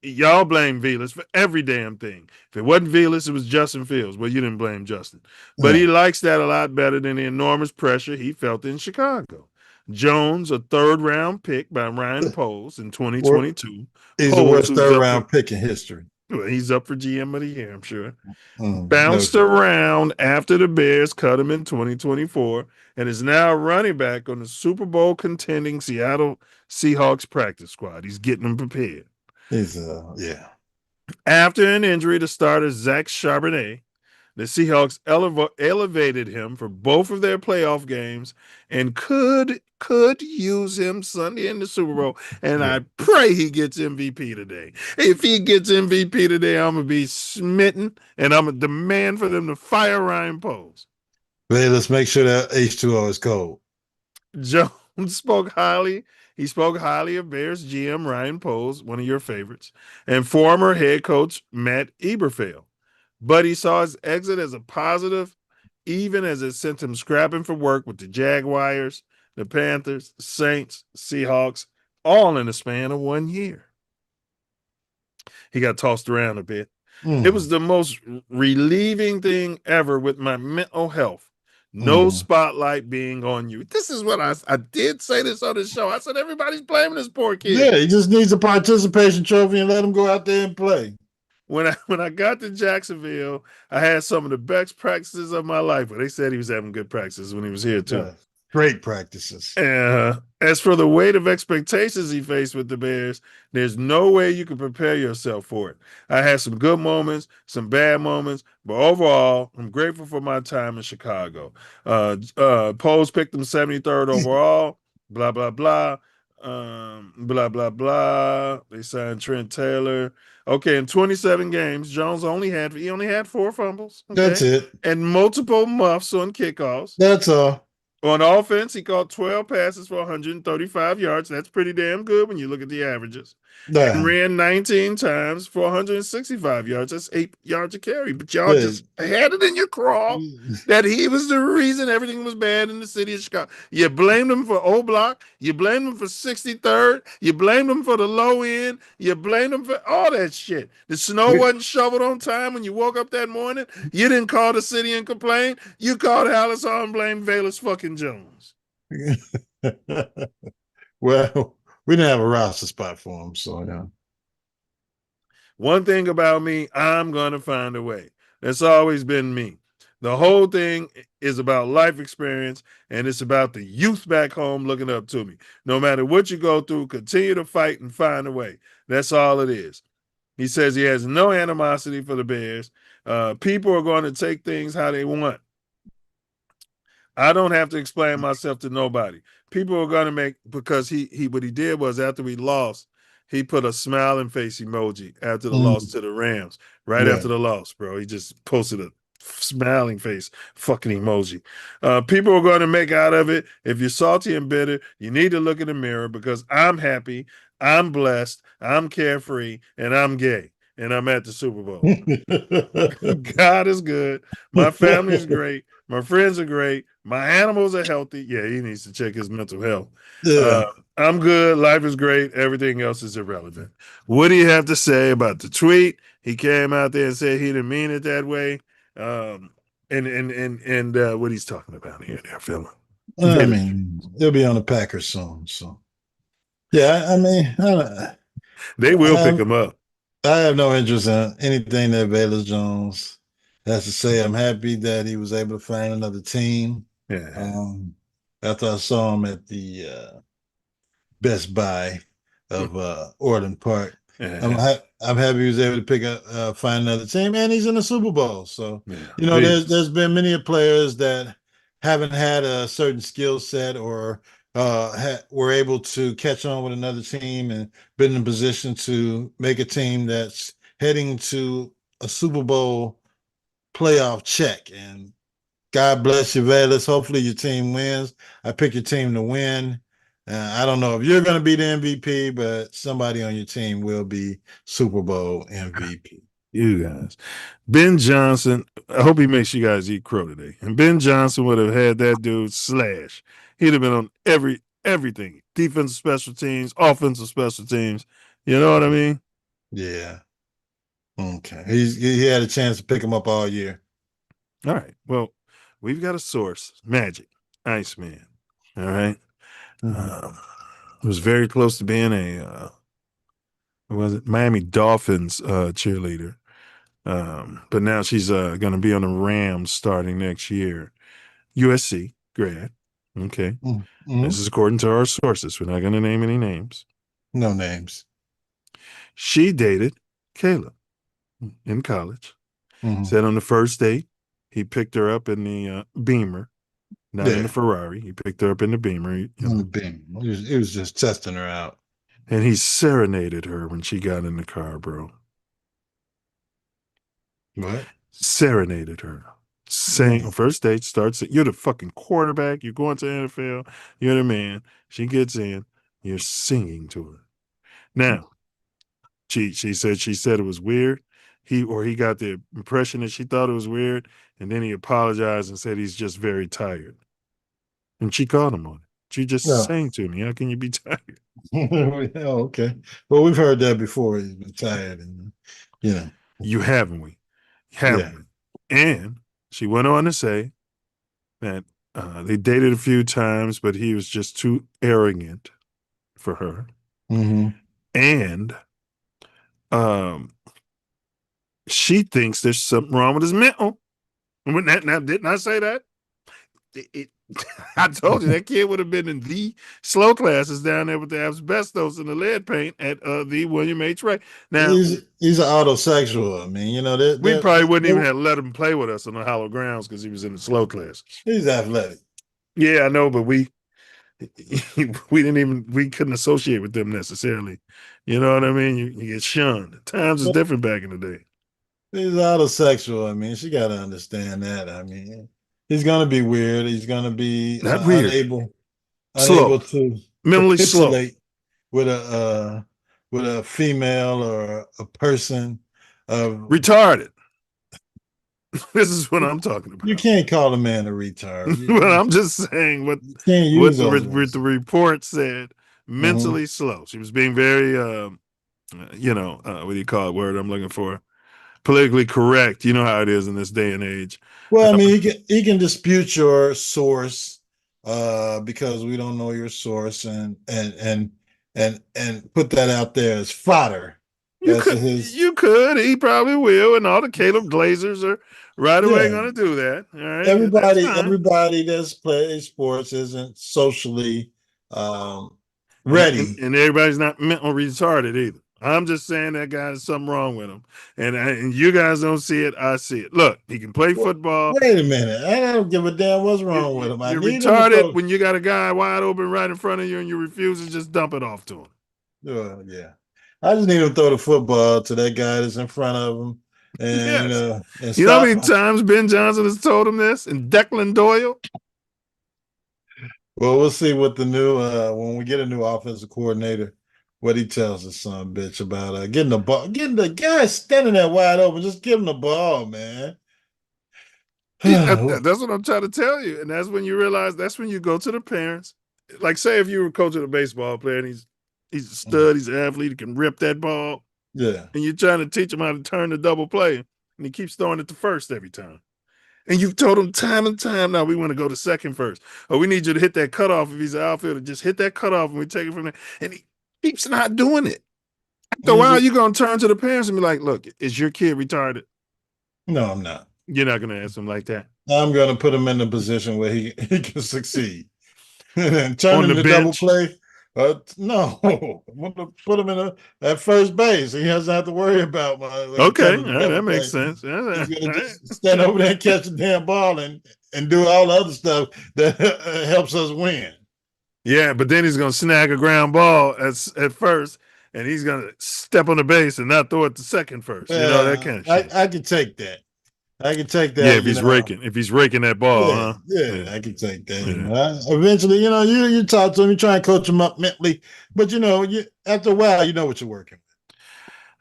y'all blame Velus for every damn thing. If it wasn't Velus, it was Justin Fields. Well, you didn't blame Justin. But he Yeah. likes that a lot better than the enormous pressure he felt in Chicago. Jones, a third round pick by Ryan Poles in Wor- 2022. He's the Poles, worst who's third up for round pick in history. well, he's up for GM of the year, I'm sure. No, Bounced around after the Bears cut him in 2024 and is now running back on the Super Bowl contending Seattle Seahawks practice squad. He's getting them prepared. he's yeah. After an injury to starter Zach Charbonnet, the Seahawks elevated him for both of their playoff games and could use him Sunday in the Super Bowl. And Yeah. I pray he gets MVP today. If he gets MVP today, I'm gonna be smitten and I'm gonna demand for them to fire Ryan Poles. Hey, let's make sure that H2O is cold. Jones spoke highly. He spoke highly of Bears GM Ryan Poles, one of your favorites, and former head coach Matt Eberfeld. But he saw his exit as a positive, even as it sent him scrapping for work with the Jaguars, the Panthers, the Saints, Seahawks, all in the span of 1 year. He got tossed around a bit. It was the most relieving thing ever with my mental health. No spotlight being on you. This is what I did say this on the show. I said everybody's blaming this poor kid. Yeah, he just needs a participation trophy and let him go out there and play. When I got to Jacksonville, I had some of the best practices of my life. But they said he was having good practices when he was here too. Yeah. Great practices. As for the weight of expectations he faced with the Bears, there's no way you can prepare yourself for it. I had some good moments, some bad moments, but overall, I'm grateful for my time in Chicago. Poles picked him 73rd overall. Blah blah blah. Blah blah blah. They signed Trent Taylor. Okay, in 27 games, Jones only had 4 fumbles. Okay, That's it. and multiple muffs on kickoffs. That's all. On offense, he caught 12 passes for 135 yards. That's pretty damn good when you look at the averages. Yeah. And ran 19 times for 165 yards. That's 8 yards a carry. But y'all just had it in your crawl that he was the reason everything was bad in the city of Chicago. You blamed him for O Block. You blamed him for 63rd. You blamed him for the low end. You blamed him for all that shit. The snow wasn't shoveled on time when you woke up that morning. You didn't call the city and complain. You called Hallis Hall and blamed Velus fucking Jones. Well, we didn't have a roster spot for him, so yeah. One thing about me, I'm going to find a way. That's always been me. The whole thing is about life experience, and it's about the youth back home looking up to me. No matter what you go through, continue to fight and find a way. That's all it is. He says he has no animosity for the Bears. People are going to take things how they want. I don't have to explain myself to nobody. People are going to make, because he what he did was after we lost, he put a smiling face emoji after the loss to the Rams. Right after the loss, bro. He just posted a smiling face fucking emoji. People are going to make out of it. If you're salty and bitter, you need to look in the mirror, because I'm happy, I'm blessed, I'm carefree, and I'm gay. And I'm at the Super Bowl. God is good. My family is great. My friends are great. My animals are healthy. Yeah, he needs to check his mental health. Yeah. I'm good. Life is great. Everything else is irrelevant. What do you have to say about the tweet? He came out there and said he didn't mean it that way. And what he's talking about here, there, Phil. I mean, he'll be on the Packers soon. So, yeah, I mean, they will pick him up. I have no interest in anything that Velus Jones That's to say, I'm happy that he was able to find another team. Yeah. After I saw him at the Best Buy of Orland Park, Yeah. I'm happy he was able to pick up find another team, and he's in the Super Bowl. So Yeah. there's been many players that haven't had a certain skill set or were able to catch on with another team and been in a position to make a team that's heading to a Super Bowl playoff check. And God bless you, Velus. Hopefully your team wins. I pick your team to win. I don't know if you're going to be the MVP, but somebody on your team will be Super Bowl MVP. You guys. Ben Johnson, I hope he makes you guys eat crow today. And Ben Johnson would have had that dude slash. He'd have been on everything. Defensive special teams, offensive special teams. You know what I mean? Yeah. Okay. He had a chance to pick him up all year. All right. Well, we've got a source. Magic. Iceman. All right. It was very close to being a was it Miami Dolphins cheerleader. But now she's going to be on the Rams starting next year. USC grad. Okay. Mm-hmm. This is according to our sources. We're not going to name any names. No names. She dated Caleb in college. Mm-hmm. Said on the first date, he picked her up in the Beamer, not in the Ferrari. He picked her up in the Beamer. In the Beamer. He was just testing her out. And he serenaded her when she got in the car, bro. What? Serenaded her. Saying first date starts at, you're the fucking quarterback. You're going to the NFL. You're the man. She gets in. You're singing to her. Now, she said it was weird. He got the impression that she thought it was weird, and then he apologized and said he's just very tired. And she called him on it. She just sang to me. How can you be tired? Oh, okay. Well, we've heard that before. He's been tired, and You haven't we? Haven't we? And she went on to say that they dated a few times, but he was just too arrogant for her. Mm-hmm. And she thinks there's something wrong with his mental. Now, didn't I say that? I told you that kid would have been in the slow classes down there with the asbestos and the lead paint at the William H. Ray. Now he's an autosexual. I mean, we probably wouldn't even have let him play with us on the hollow grounds because he was in the slow class. He's athletic. Yeah, I know, but we couldn't associate with them necessarily. You know what I mean? You get shunned. Times is different back in the day. He's autosexual. I mean, she got to understand that. I mean, he's going to be weird. He's going to be not weird. unable to mentally slow with a female or a person. Retarded. This is what I'm talking about. You can't call a man a retard. Well, I'm just saying what the report said. Mentally slow. She was being very, what do you call it? Word I'm looking for. Politically correct. You know how it is in this day and age. Well, I mean, he can dispute your source because we don't know your source and put that out there as fodder. You could. He probably will, and all the Caleb Glazers are right away going to do that. All right. Everybody that's plays sports isn't socially ready, and everybody's not mental retarded either. I'm just saying that guy has something wrong with him, and you guys don't see it. I see it. Look, he can play football. Wait a minute, I don't give a damn what's wrong with him. You're retarded when you got a guy wide open right in front of you, and you refuse to just dump it off to him. Yeah. I just need him to throw the football to that guy that's in front of him. And, and you know how many times Ben Johnson has told him this? And Declan Doyle? Well, we'll see what the new, when we get a new offensive coordinator, what he tells us, son bitch, about getting the ball, getting the guy standing there wide open. Just give him the ball, man. That's what I'm trying to tell you. And that's when you realize, that's when you go to the parents. Like, say if you were coaching a baseball player and he's a stud, he's an athlete, he can rip that ball. Yeah. And you're trying to teach him how to turn the double play, and he keeps throwing it to first every time. And you've told him time and time, now we want to go to second first. Or we need you to hit that cutoff if he's an outfielder. Just hit that cutoff and we take it from there. And he keeps not doing it. After a while, you're going to turn to the parents and be like, look, is your kid retarded? No, I'm not. You're not going to ask him like that. I'm going to put him in a position where he can succeed. And then turn On him the to double bench? play. No, I'm going to put him at first base. He doesn't have to worry about Okay, all right, that makes sense. He's going to just stand over there and catch the damn ball and do all the other stuff that helps us win. Yeah, but then he's going to snag a ground ball at first, and he's going to step on the base and not throw it to second first. That kind of shit. I can take that. I can take that. Yeah, if he's raking that ball, yeah, huh? Yeah, I can take that. Eventually, you talk to him, you try and coach him up mentally, but after a while, you know what you're working with.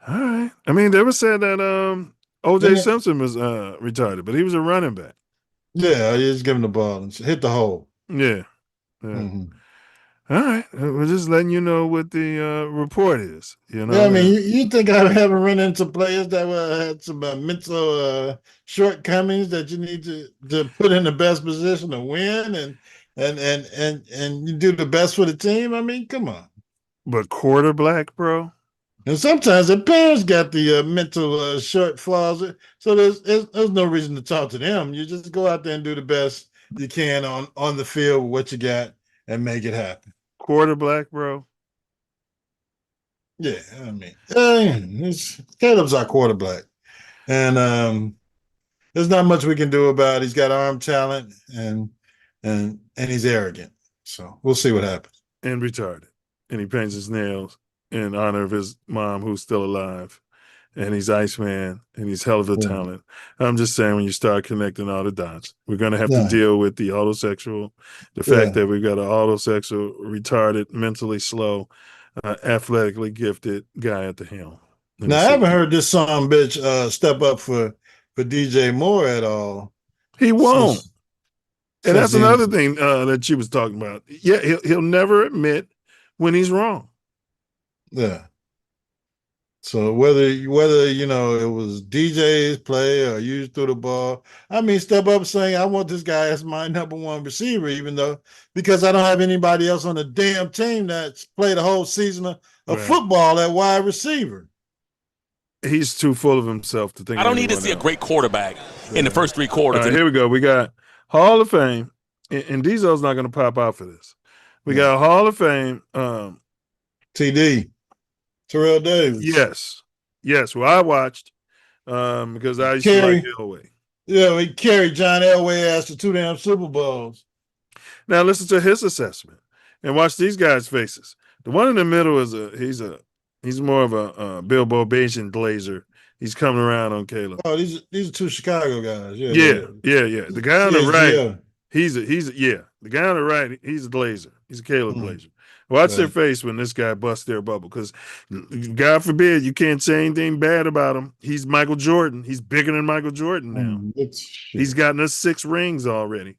All right. I mean, they were said that O.J. Simpson was retarded, but he was a running back. Yeah, you just give him the ball and hit the hole. Yeah. Mm-hmm. All right. We're just letting you know what the report is. Yeah, I mean, you think I haven't run into players that had some mental shortcomings that you need to put in the best position to win and you do the best for the team? I mean, come on. But quarterback, bro. And sometimes the parents got the mental shortfalls, so there's no reason to talk to them. You just go out there and do the best you can on the field with what you got and make it happen. Quarterback, bro. Yeah, I mean, Caleb's our quarterback, and there's not much we can do about it. He's got arm talent, and he's arrogant. So we'll see what happens. And retarded, and he paints his nails in honor of his mom, who's still alive, and he's Iceman, and he's hell of a talent. I'm just saying, when you start connecting all the dots, we're going to have to deal with the autosexual, the fact that we've got an autosexual, retarded, mentally slow, athletically gifted guy at the helm. Now, I haven't heard this son bitch step up for DJ Moore at all. He won't. And that's another thing that she was talking about. Yeah, he'll never admit when he's wrong. Yeah. So whether it was DJ's play or you threw the ball, I mean, step up saying, I want this guy as my number one receiver, because I don't have anybody else on the damn team that's played a whole season of football at wide receiver. He's too full of himself to think. I don't need to see a great quarterback in the first three quarters. All right, here we go. We got Hall of Fame, and Diesel's not going to pop out for this. We got Hall of Fame. TD. Terrell Davis. Yes. Well, I watched because I used to like Elway. Yeah, we carried John Elway ass to 2 damn Super Bowls. Now listen to his assessment and watch these guys' faces. The one in the middle is he's more of a Bilbo Bajan glazer. He's coming around on Caleb. Oh, these are 2 Chicago guys. Yeah. The guy on the right, he's the guy on the right, he's a glazer. He's a Caleb glazer. Watch their face when this guy busts their bubble, because God forbid you can't say anything bad about him. He's Michael Jordan. He's bigger than Michael Jordan now. He's gotten us 6 rings already.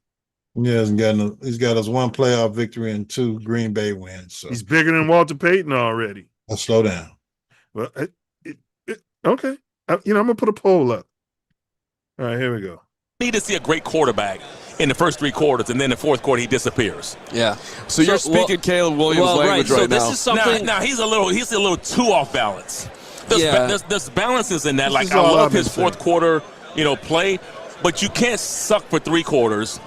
Yeah, he's got us 1 playoff victory and 2 Green Bay wins. So he's bigger than Walter Payton already. I'll slow down. Well, okay. I'm gonna put a poll up. All right, here we go. Need to see a great quarterback in the first 3 quarters, and then the fourth quarter he disappears. Yeah. So you're speaking Caleb Williams language right now. This is something. Now he's a little too off balance. There's balances in that. Like, I love his fourth quarter, play, but you can't suck for 3 quarters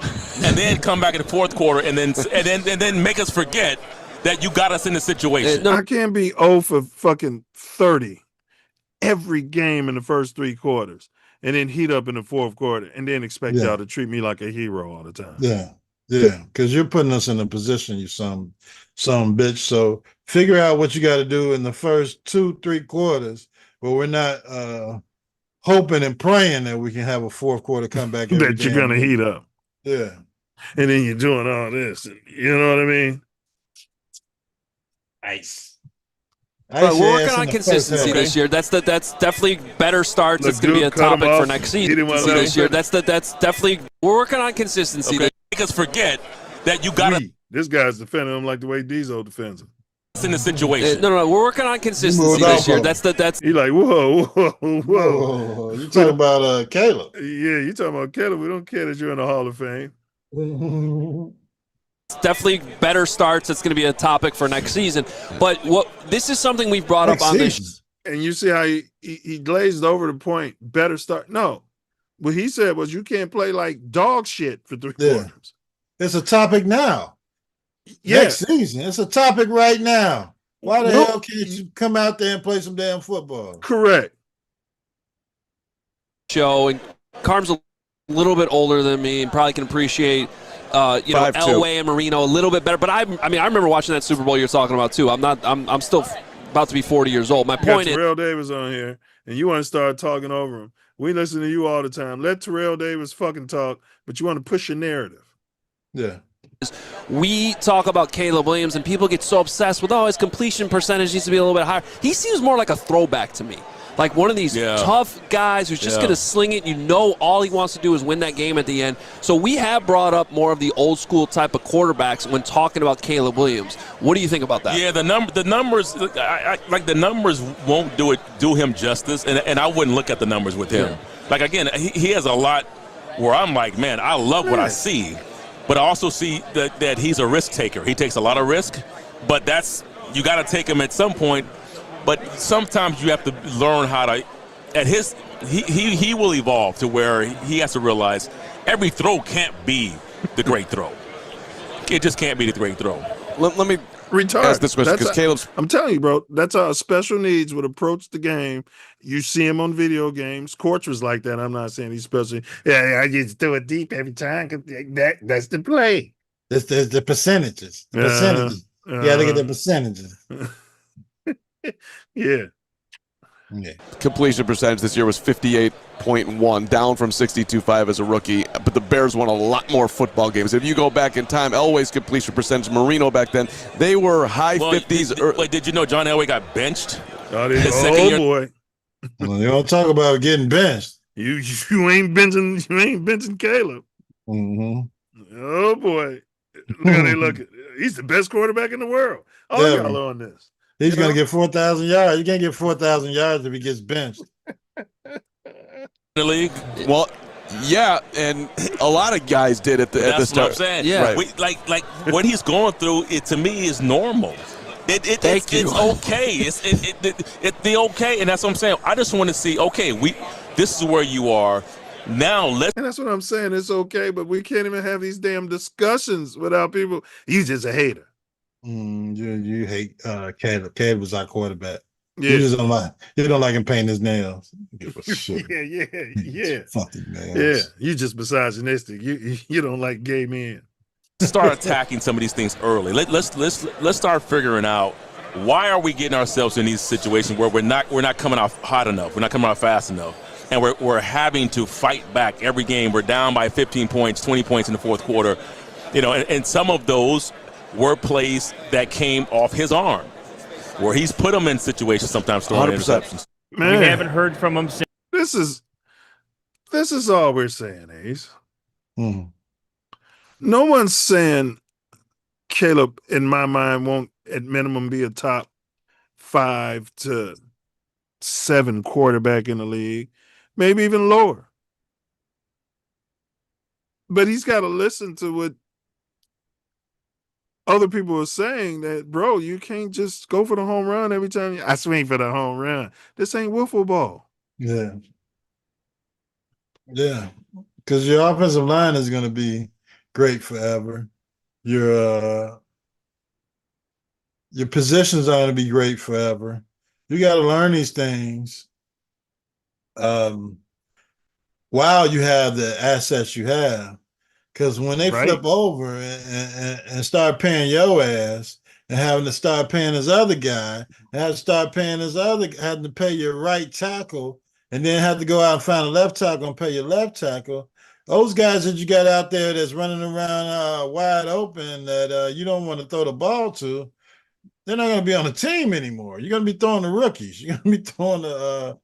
and then come back in the fourth quarter and then make us forget that you got us in the situation. I can't be 0 for fucking 30 every game in the first 3 quarters. And then heat up in the fourth quarter, and then expect y'all to treat me like a hero all the time. Yeah, because you're putting us in a position, you some bitch. So figure out what you got to do in the first 2-3 quarters, but we're not hoping and praying that we can have a fourth quarter comeback. That you're gonna heat up. Yeah, and then you're doing all this, and you know what I mean? Nice. But we're working on consistency this year. That's definitely better starts. It's going to be a topic for next season this year. That's definitely we're working on consistency. Okay. Make us forget that you got to. This guy's defending him like the way Diesel defends him. In the situation. No. We're working on consistency this year. That's He's like, whoa. You talking about Caleb? Yeah, you talking about Caleb. We don't care that you're in the Hall of Fame. Definitely better starts. It's going to be a topic for next season. But this is something we've brought up on this. And you see how he glazed over the point. Better start. No, what he said was you can't play like dog shit for 3 quarters. It's a topic now. Next season, it's a topic right now. Why the hell can't you come out there and play some damn football? Correct. Show, and Carm's a little bit older than me and probably can appreciate Elway and Marino a little bit better. But I remember watching that Super Bowl you're talking about too. I'm still about to be 40 years old. My point is, Terrell Davis on here, and you want to start talking over him. We listen to you all the time. Let Terrell Davis fucking talk, but you want to push your narrative. Yeah. We talk about Caleb Williams, and people get so obsessed with, his completion percentage needs to be a little bit higher. He seems more like a throwback to me. Like one of these tough guys who's just going to sling it. You know all he wants to do is win that game at the end. So we have brought up more of the old school type of quarterbacks when talking about Caleb Williams. What do you think about that? Yeah, the numbers, the numbers won't do him justice, and I wouldn't look at the numbers with him. Like, again, he has a lot where I'm like, man, I love what I see, but I also see that he's a risk taker. He takes a lot of risk, but you got to take him at some point. But sometimes you have to learn how to. He will evolve to where he has to realize every throw can't be the great throw. It just can't be the great throw. Let me ask this question because Caleb's. I'm telling you, bro, that's how special needs would approach the game. You see him on video games. Courts was like that. I'm not saying he's special. Yeah, I just throw it deep every time. That's the play. That's the percentages. The percentages. Yeah, look at the percentages. Yeah. Completion percentage this year was 58.1, down from 62.5 as a rookie. But the Bears won a lot more football games. If you go back in time, Elway's completion percentage, Marino back then, they were high 50s. Wait, did you know John Elway got benched? Oh boy. Well, you don't talk about getting benched. You ain't benching Caleb. Mm-hmm. Oh boy. Look how they look. He's the best quarterback in the world. All y'all on this. He's going to get 4,000 yards. You can't get 4,000 yards if he gets benched. The league? Well, yeah, and a lot of guys did at the start. That's what I'm saying. Yeah. Right. Like what he's going through, to me, is normal. It's okay. It's the okay, and that's what I'm saying. I just want to see, this is where you are. Now and that's what I'm saying. It's okay, but we can't even have these damn discussions without people. You just a hater. You hate Caleb. Caleb was our quarterback. Yeah. You don't like him painting his nails. Yeah. Fucking nails. Yeah. You just misogynistic. You don't like gay men. Start attacking some of these things early. Let's start figuring out why are we getting ourselves in these situations where we're not coming out hot enough, we're not coming out fast enough, and we're having to fight back every game. We're down by 15 points, 20 points in the fourth quarter, and some of those were plays that came off his arm, where he's put them in situations sometimes throwing interceptions. Man, we haven't heard from him since. This is all we're saying, Ace. Mm. No one's saying Caleb, in my mind, won't at minimum be a top 5 to 7 quarterback in the league, maybe even lower. But he's got to listen to what other people are saying, that, bro, you can't just go for the home run every time I swing for the home run. This ain't wiffle ball. Yeah. Yeah. Because your offensive line is going to be great forever. Your positions are going to be great forever. You got to learn these things while you have the assets you have. Because when they flip over and start paying your ass and having to start paying his other guy, and have to start paying having to pay your right tackle, and then have to go out and find a left tackle and pay your left tackle, those guys that you got out there that's running around wide open that you don't want to throw the ball to, they're not going to be on the team anymore. You're going to be throwing the rookies. You're going to be throwing the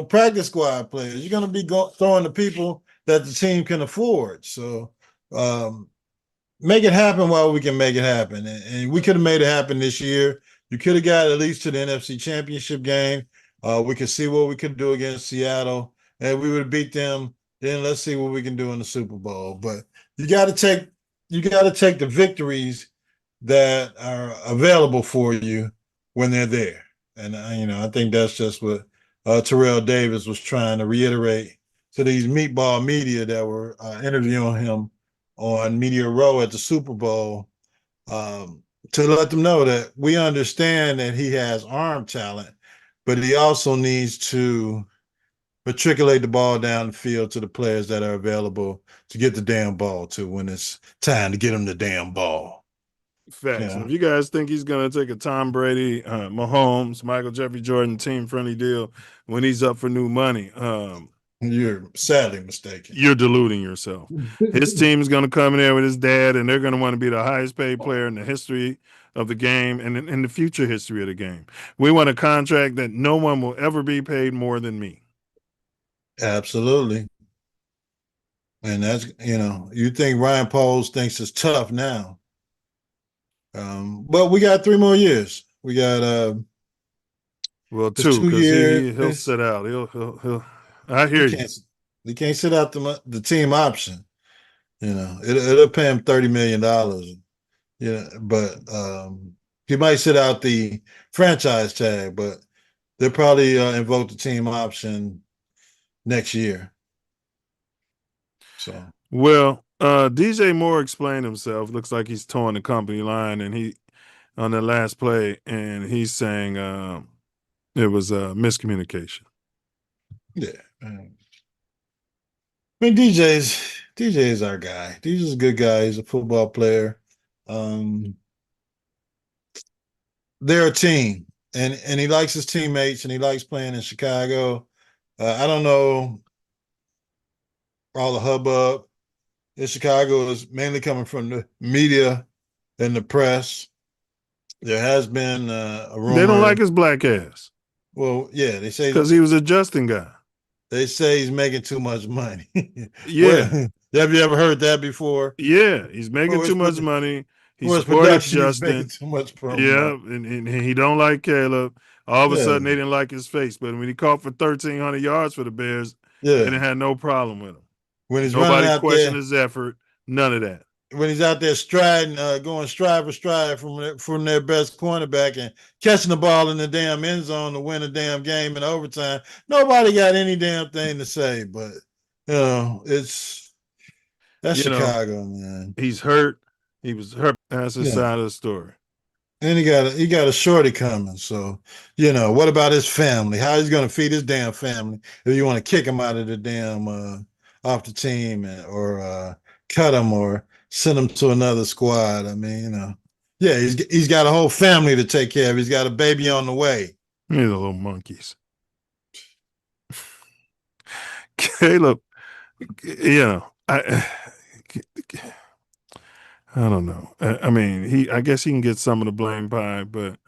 practice squad players. You're going to be throwing the people that the team can afford. So make it happen while we can make it happen. And we could have made it happen this year. You could have got at least to the NFC Championship game. We could see what we could do against Seattle, and we would beat them. Then let's see what we can do in the Super Bowl. But you got to take the victories that are available for you when they're there. And I think that's just what Terrell Davis was trying to reiterate these meatball media that were interviewing him on Media Row at the Super Bowl, to let them know that we understand that he has arm talent, but he also needs to matriculate the ball down the field to the players that are available to get the damn ball to when it's time to get him the damn ball. Facts. Yeah. If you guys think he's going to take a Tom Brady, Mahomes, Michael Jeffrey Jordan team-friendly deal when he's up for new money, you're sadly mistaken. You're deluding yourself. His team is going to come in there with his dad, and they're going to want to be the highest paid player in the history of the game and in the future history of the game. We want a contract that no one will ever be paid more than me. Absolutely. And that's, you think Ryan Poles thinks it's tough now. But we got 3 more years. We got 2 because he'll sit out. He'll I hear you. He can't sit out the team option. It'll pay him $30 million. But he might sit out the franchise tag, but they'll probably invoke the team option next year. So DJ Moore explained himself. Looks like he's towing the company line, and he on the last play, and he's saying it was miscommunication. Yeah, I mean DJ's our guy. DJ's a good guy. He's a football player. They're a team, and he likes his teammates, and he likes playing in Chicago. I don't know. All the hubbub in Chicago is mainly coming from the media and the press. There has been a rumor. They don't like his black ass. Well, yeah, they say because he was a Justin guy. They say he's making too much money. Yeah. Have you ever heard that before? Yeah, he's making too much money. He supported Justin. Too much promo. Yeah, and he don't like Caleb. All of a sudden, they didn't like his face. But when he caught for 1,300 yards for the Bears, they didn't have no problem with him. When he's Nobody questioned his effort. None of that. When he's out there striding, going stride for stride from their best cornerback and catching the ball in the damn end zone to win a damn game in overtime, nobody got any damn thing to say. But that's Chicago, man. He's hurt. He was hurt. That's his side of the story. And he got a shorty coming. So, what about his family? How he's going to feed his damn family if you want to kick him out of the damn off the team or cut him or send him to another squad? I mean, he's got a whole family to take care of. He's got a baby on the way. These are little monkeys. Caleb, I don't know. I mean, I guess he can get some of the blame pie, but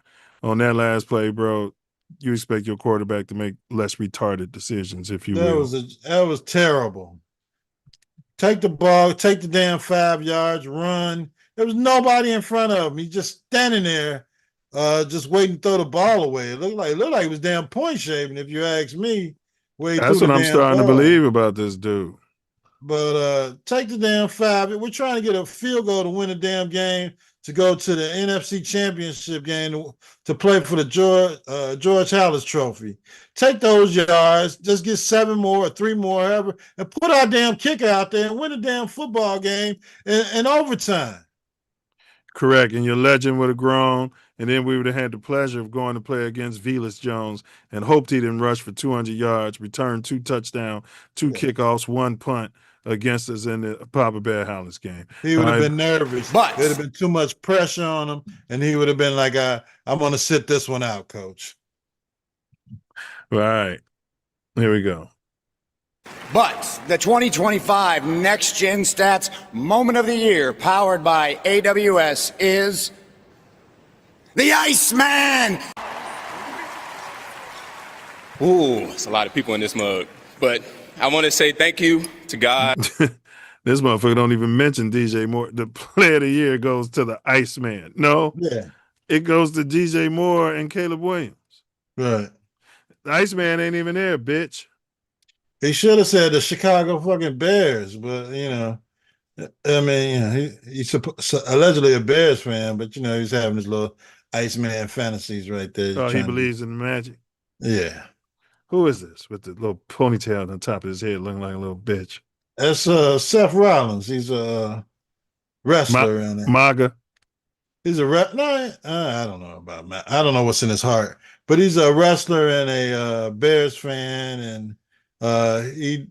on that last play, bro, you expect your quarterback to make less retarded decisions, if you will. That was terrible. Take the ball, take the damn 5 yards, run. There was nobody in front of him. He's just standing there, just waiting to throw the ball away. It looked like he was damn point shaving, if you ask me. That's what I'm starting to believe about this dude. But take the damn 5. We're trying to get a field goal to win a damn game, to go to the NFC Championship game to play for the George Halas Trophy. Take those yards, just get 7 more or 3 more, however, and put our damn kicker out there and win a damn football game in overtime. Correct. And your legend would have grown, and then we would have had the pleasure of going to play against Velus Jones and hoped he didn't rush for 200 yards, return 2 touchdowns, 2 kickoffs, 1 punt against us in the Papa Bear Halas game. He would have been nervous. But there'd have been too much pressure on him, and he would have been like, I'm going to sit this one out, coach. All right. Here we go. But the 2025 Next Gen Stats Moment of the Year, powered by AWS, is the Iceman. Ooh, it's a lot of people in this mug. But I want to say thank you to God. This motherfucker don't even mention DJ Moore. The player of the year goes to the Iceman. No. Yeah. It goes to DJ Moore and Caleb Williams. Right. The Iceman ain't even there, bitch. He should have said the Chicago fucking Bears, but I mean, he's allegedly a Bears fan, but he's having his little Iceman fantasies right there. Oh, he believes in the Magic. Yeah. Who is this with the little ponytail on the top of his head looking like a little bitch? That's Seth Rollins. He's a wrestler in it. MAGA. He's a rep. No, I don't know about Matt. I don't know what's in his heart, but he's a wrestler and a Bears fan, and he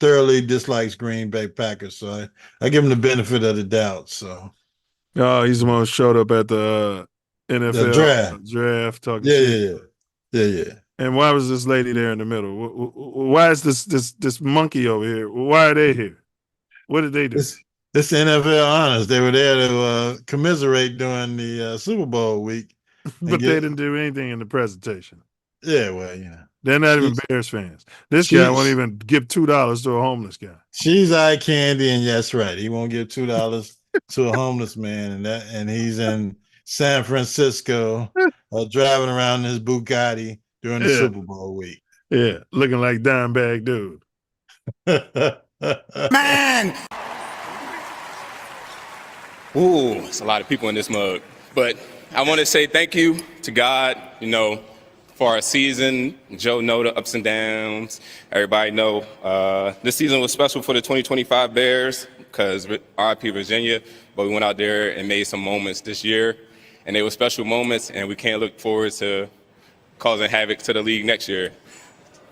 thoroughly dislikes Green Bay Packers. So I give him the benefit of the doubt. So, he's the one who showed up at the NFL draft talking shit. Yeah. And why was this lady there in the middle? Why is this monkey over here? Why are they here? What did they do? This NFL honors. They were there to commiserate during the Super Bowl week. But they didn't do anything in the presentation. Yeah, well, you know. They're not even Bears fans. This guy won't even give $2 to a homeless guy. She's eye candy, and that's right. He won't give $2 to a homeless man, and he's in San Francisco driving around in his Bugatti during the Super Bowl week. Yeah, looking like Dimebag Dude. Man! Ooh, it's a lot of people in this mug. But I want to say thank you to God, for our season. Joe know the ups and downs. Everybody know this season was special for the 2025 Bears because RIP Virginia, but we went out there and made some moments this year, and they were special moments, and we can't look forward to causing havoc to the league next year.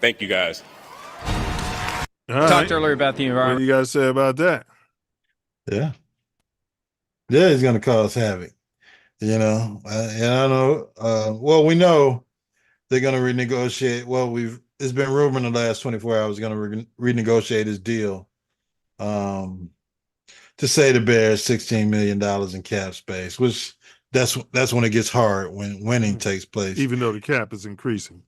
Thank you, guys. Talked earlier about the environment. What do you guys say about that? Yeah, he's going to cause havoc. And I know. Well, we know they're going to renegotiate. Well, it's been rumored in the last 24 hours going to renegotiate his deal. To say the Bears $16 million in cap space, which that's when it gets hard when winning takes place. Even though the cap is increasing.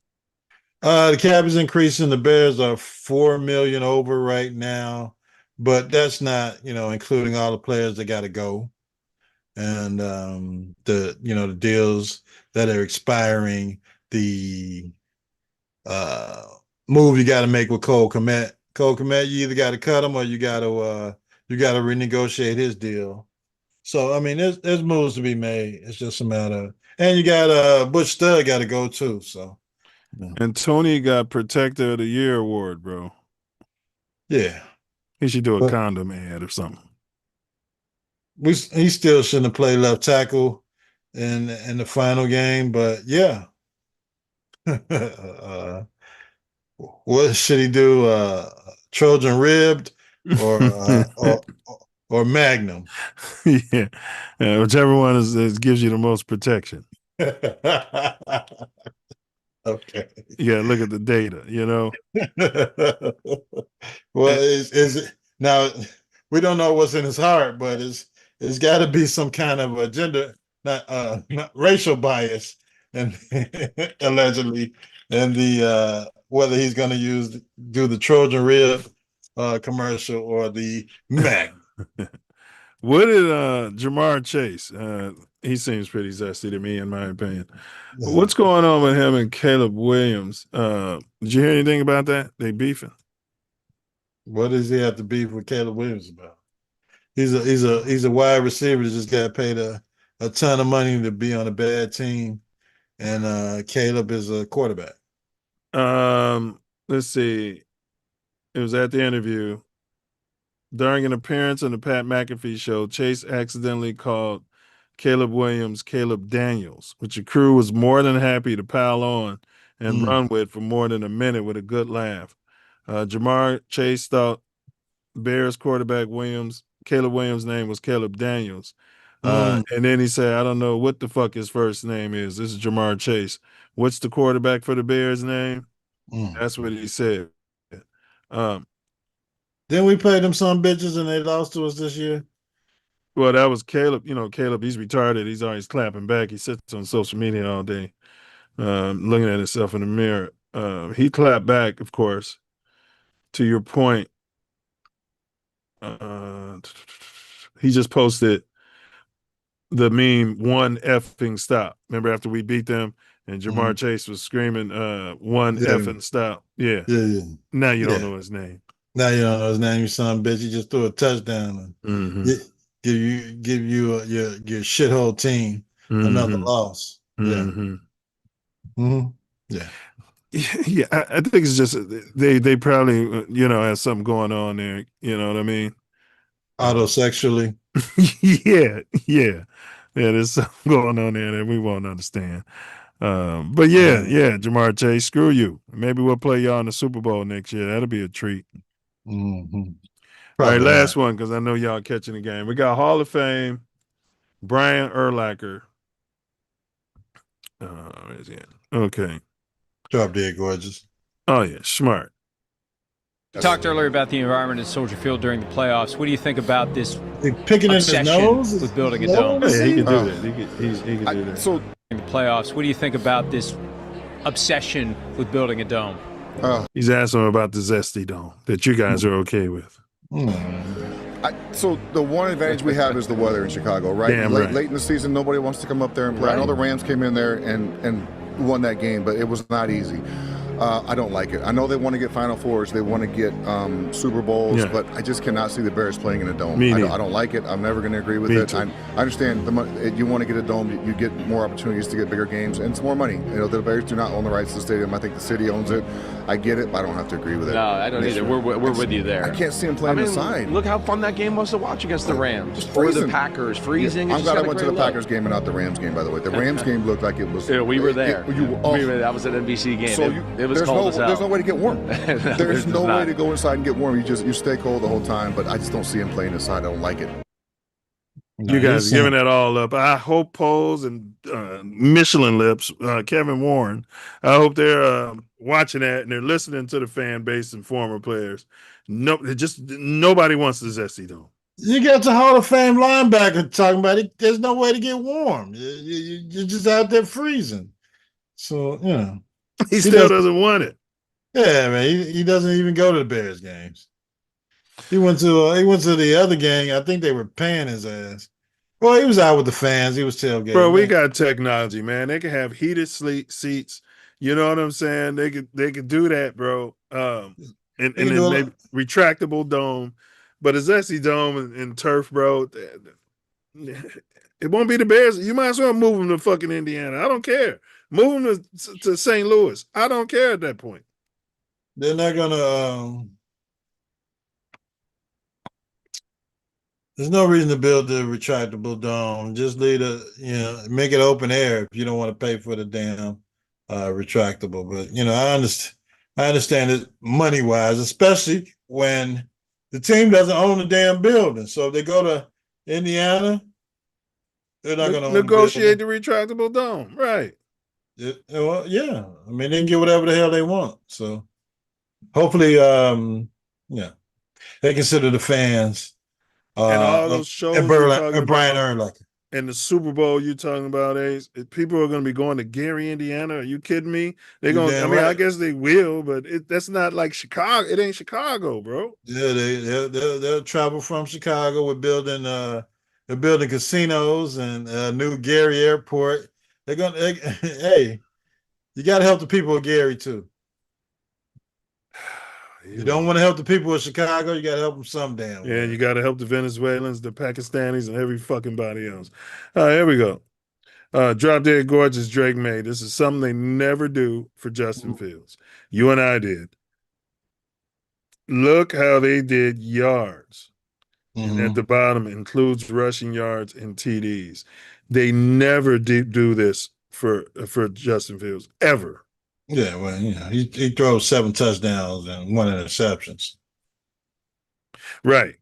The cap is increasing. The Bears are $4 million over right now, but that's not, including all the players that got to go, and the deals that are expiring. The move you got to make with Cole Kmet. Cole Kmet, you either got to cut him or you got to renegotiate his deal. So I mean, there's moves to be made. It's just a matter, and you got Butch Stud got to go too. So. Yeah. And Tony got Protector of the Year award, bro. Yeah. He should do a condom ad or something. He still shouldn't have played left tackle in the final game, but yeah. What should he do? Trojan ribbed or Magnum? Yeah. Whichever one gives you the most protection. Okay. Yeah, look at the data, Well, is it now? We don't know what's in his heart, but it's got to be some kind of a gender, not racial bias, and allegedly, and the whether he's going to do the Trojan rib commercial or the Mac. What did JaMarr Chase? He seems pretty zesty to me, in my opinion. What's going on with him and Caleb Williams? Did you hear anything about that? They beefing? What does he have to beef with Caleb Williams about? He's a wide receiver that just got paid a ton of money to be on a bad team, and Caleb is a quarterback. Let's see. It was at the interview. During an appearance on the Pat McAfee show, Chase accidentally called Caleb Williams Caleb Daniels, which the crew was more than happy to pile on and run with for more than a minute with a good laugh. JaMarr Chase thought Bears quarterback Caleb Williams' name was Caleb Daniels. And then he said, I don't know what the fuck his first name is. This is JaMarr Chase. What's the quarterback for the Bears' name? That's what he said. Then we played them some bitches and they lost to us this year. Well, that was Caleb. Caleb, he's retarded. He's always clapping back. He sits on social media all day, looking at himself in the mirror. He clapped back, of course. To your point, he just posted the meme, one effing stop. Remember after we beat them and JaMarr Chase was screaming, one effing stop. Yeah. Now you don't know his name. Now you don't know his name, you son of a bitch. He just threw a touchdown and give you your shithole team another loss. Yeah. Yeah. Yeah, I think it's just they probably have something going on there. You know what I mean? Autosexually. Yeah. There's something going on there that we won't understand. But yeah, JaMarr Chase, screw you. Maybe we'll play y'all in the Super Bowl next year. That'll be a treat. Mm-hmm. All right, Probably last not. one because I know y'all catching the game. We got Hall of Fame, Brian Urlacher. Where's he at? Okay. Drop dead gorgeous. Oh yeah, smart. You talked earlier about the environment at Soldier Field during the playoffs. What do you think about this picking in his obsession nose with building a dome? Yeah, he can do that. He can do that. So in the playoffs, what do you think about this obsession with building a dome? He's asking about the Zesty Dome that you guys are okay with. So the one advantage we have is the weather in Chicago, right? Damn right. Late in the season, nobody wants to come up there and play. I know the Rams came in there and won that game, but it was not easy. I don't like it. I know they want to get Final Fours, they want to get Super Bowls, but I just cannot see the Bears playing in a dome. I don't like it. I'm never going to agree with it. I understand you want to get a dome, you get more opportunities to get bigger games, and it's more money. The Bears do not own the rights to the stadium. I think the city owns it. I get it, but I don't have to agree with it. No, I don't either. We're with you there. I can't see them playing inside. Look how fun that game was to watch against the Rams. Just or freezing. the Packers, freezing. I'm glad I went to the Packers game and not the Rams game, by the way. The Rams game looked like it was... Yeah, we were there. That was an NBC game. So it was cold as hell. There's no way to get warm. There's no way to go inside and get warm. You stay cold the whole time, but I just don't see him playing inside. I don't like it. You guys are giving that all up. I hope Poles and Michelin Lips, Kevin Warren, I hope they're watching that and they're listening to the fan base and former players. Nobody wants the Zesty Dome. You got the Hall of Fame linebacker talking about it. There's no way to get warm. You're just out there freezing. So, he still doesn't want it. Yeah, man. He doesn't even go to the Bears games. He went to the other game. I think they were paying his ass. Well, he was out with the fans. He was tailgating. Bro, we got technology, man. They can have heated seats. You know what I'm saying? They could do that, bro. And then maybe retractable dome. But a Zesty Dome and turf, bro, it won't be the Bears. You might as well move them to fucking Indiana. I don't care. Move them to St. Louis. I don't care at that point. They're not gonna. There's no reason to build the retractable dome. Just leave make it open air if you don't want to pay for the damn retractable. But I understand it money wise, especially when the team doesn't own the damn building. So if they go to Indiana, they're not going to negotiate the retractable dome, right? Well, yeah. I mean, they can get whatever the hell they want. So hopefully, they consider the fans. And all those shows and Brian Urlacher. And the Super Bowl you're talking about, Ace, people are going to be going to Gary, Indiana. Are you kidding me? They're going. I guess they will, but that's not like Chicago. It ain't Chicago, bro. Yeah, they'll travel from Chicago. They're building casinos and a new Gary Airport. Hey, you got to help the people of Gary too. You don't want to help the people of Chicago, you got to help them some damn way. Yeah, you got to help the Venezuelans, the Pakistanis, and every fucking body else. All right, here we go. Drop Dead Gorgeous Drake made. This is something they never do for Justin Fields. You and I did. Look how they did yards. And at the bottom includes rushing yards and TDs. They never do this for Justin Fields, ever. Yeah, well, he throws 7 touchdowns and 1 interceptions. Right.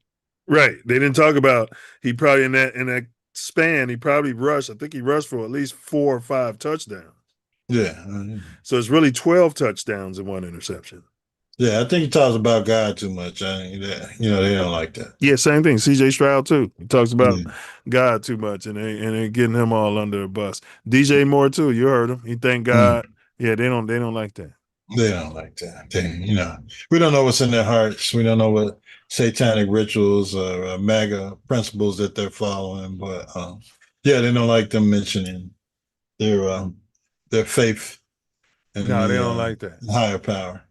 They didn't talk about he probably in that span he probably rushed. I think he rushed for at least 4 or 5 touchdowns. Yeah. So it's really 12 touchdowns and 1 interception. Yeah, I think he talks about God too much. They don't like that. Yeah, same thing. CJ Stroud too. He talks about God too much, and they getting him all under a bus. DJ Moore too. You heard him. He thank God. Yeah, they don't like that. They don't like that. We don't know what's in their hearts. We don't know what satanic rituals or MAGA principles that they're following. But they don't like them mentioning their faith. And they don't like that. Higher power.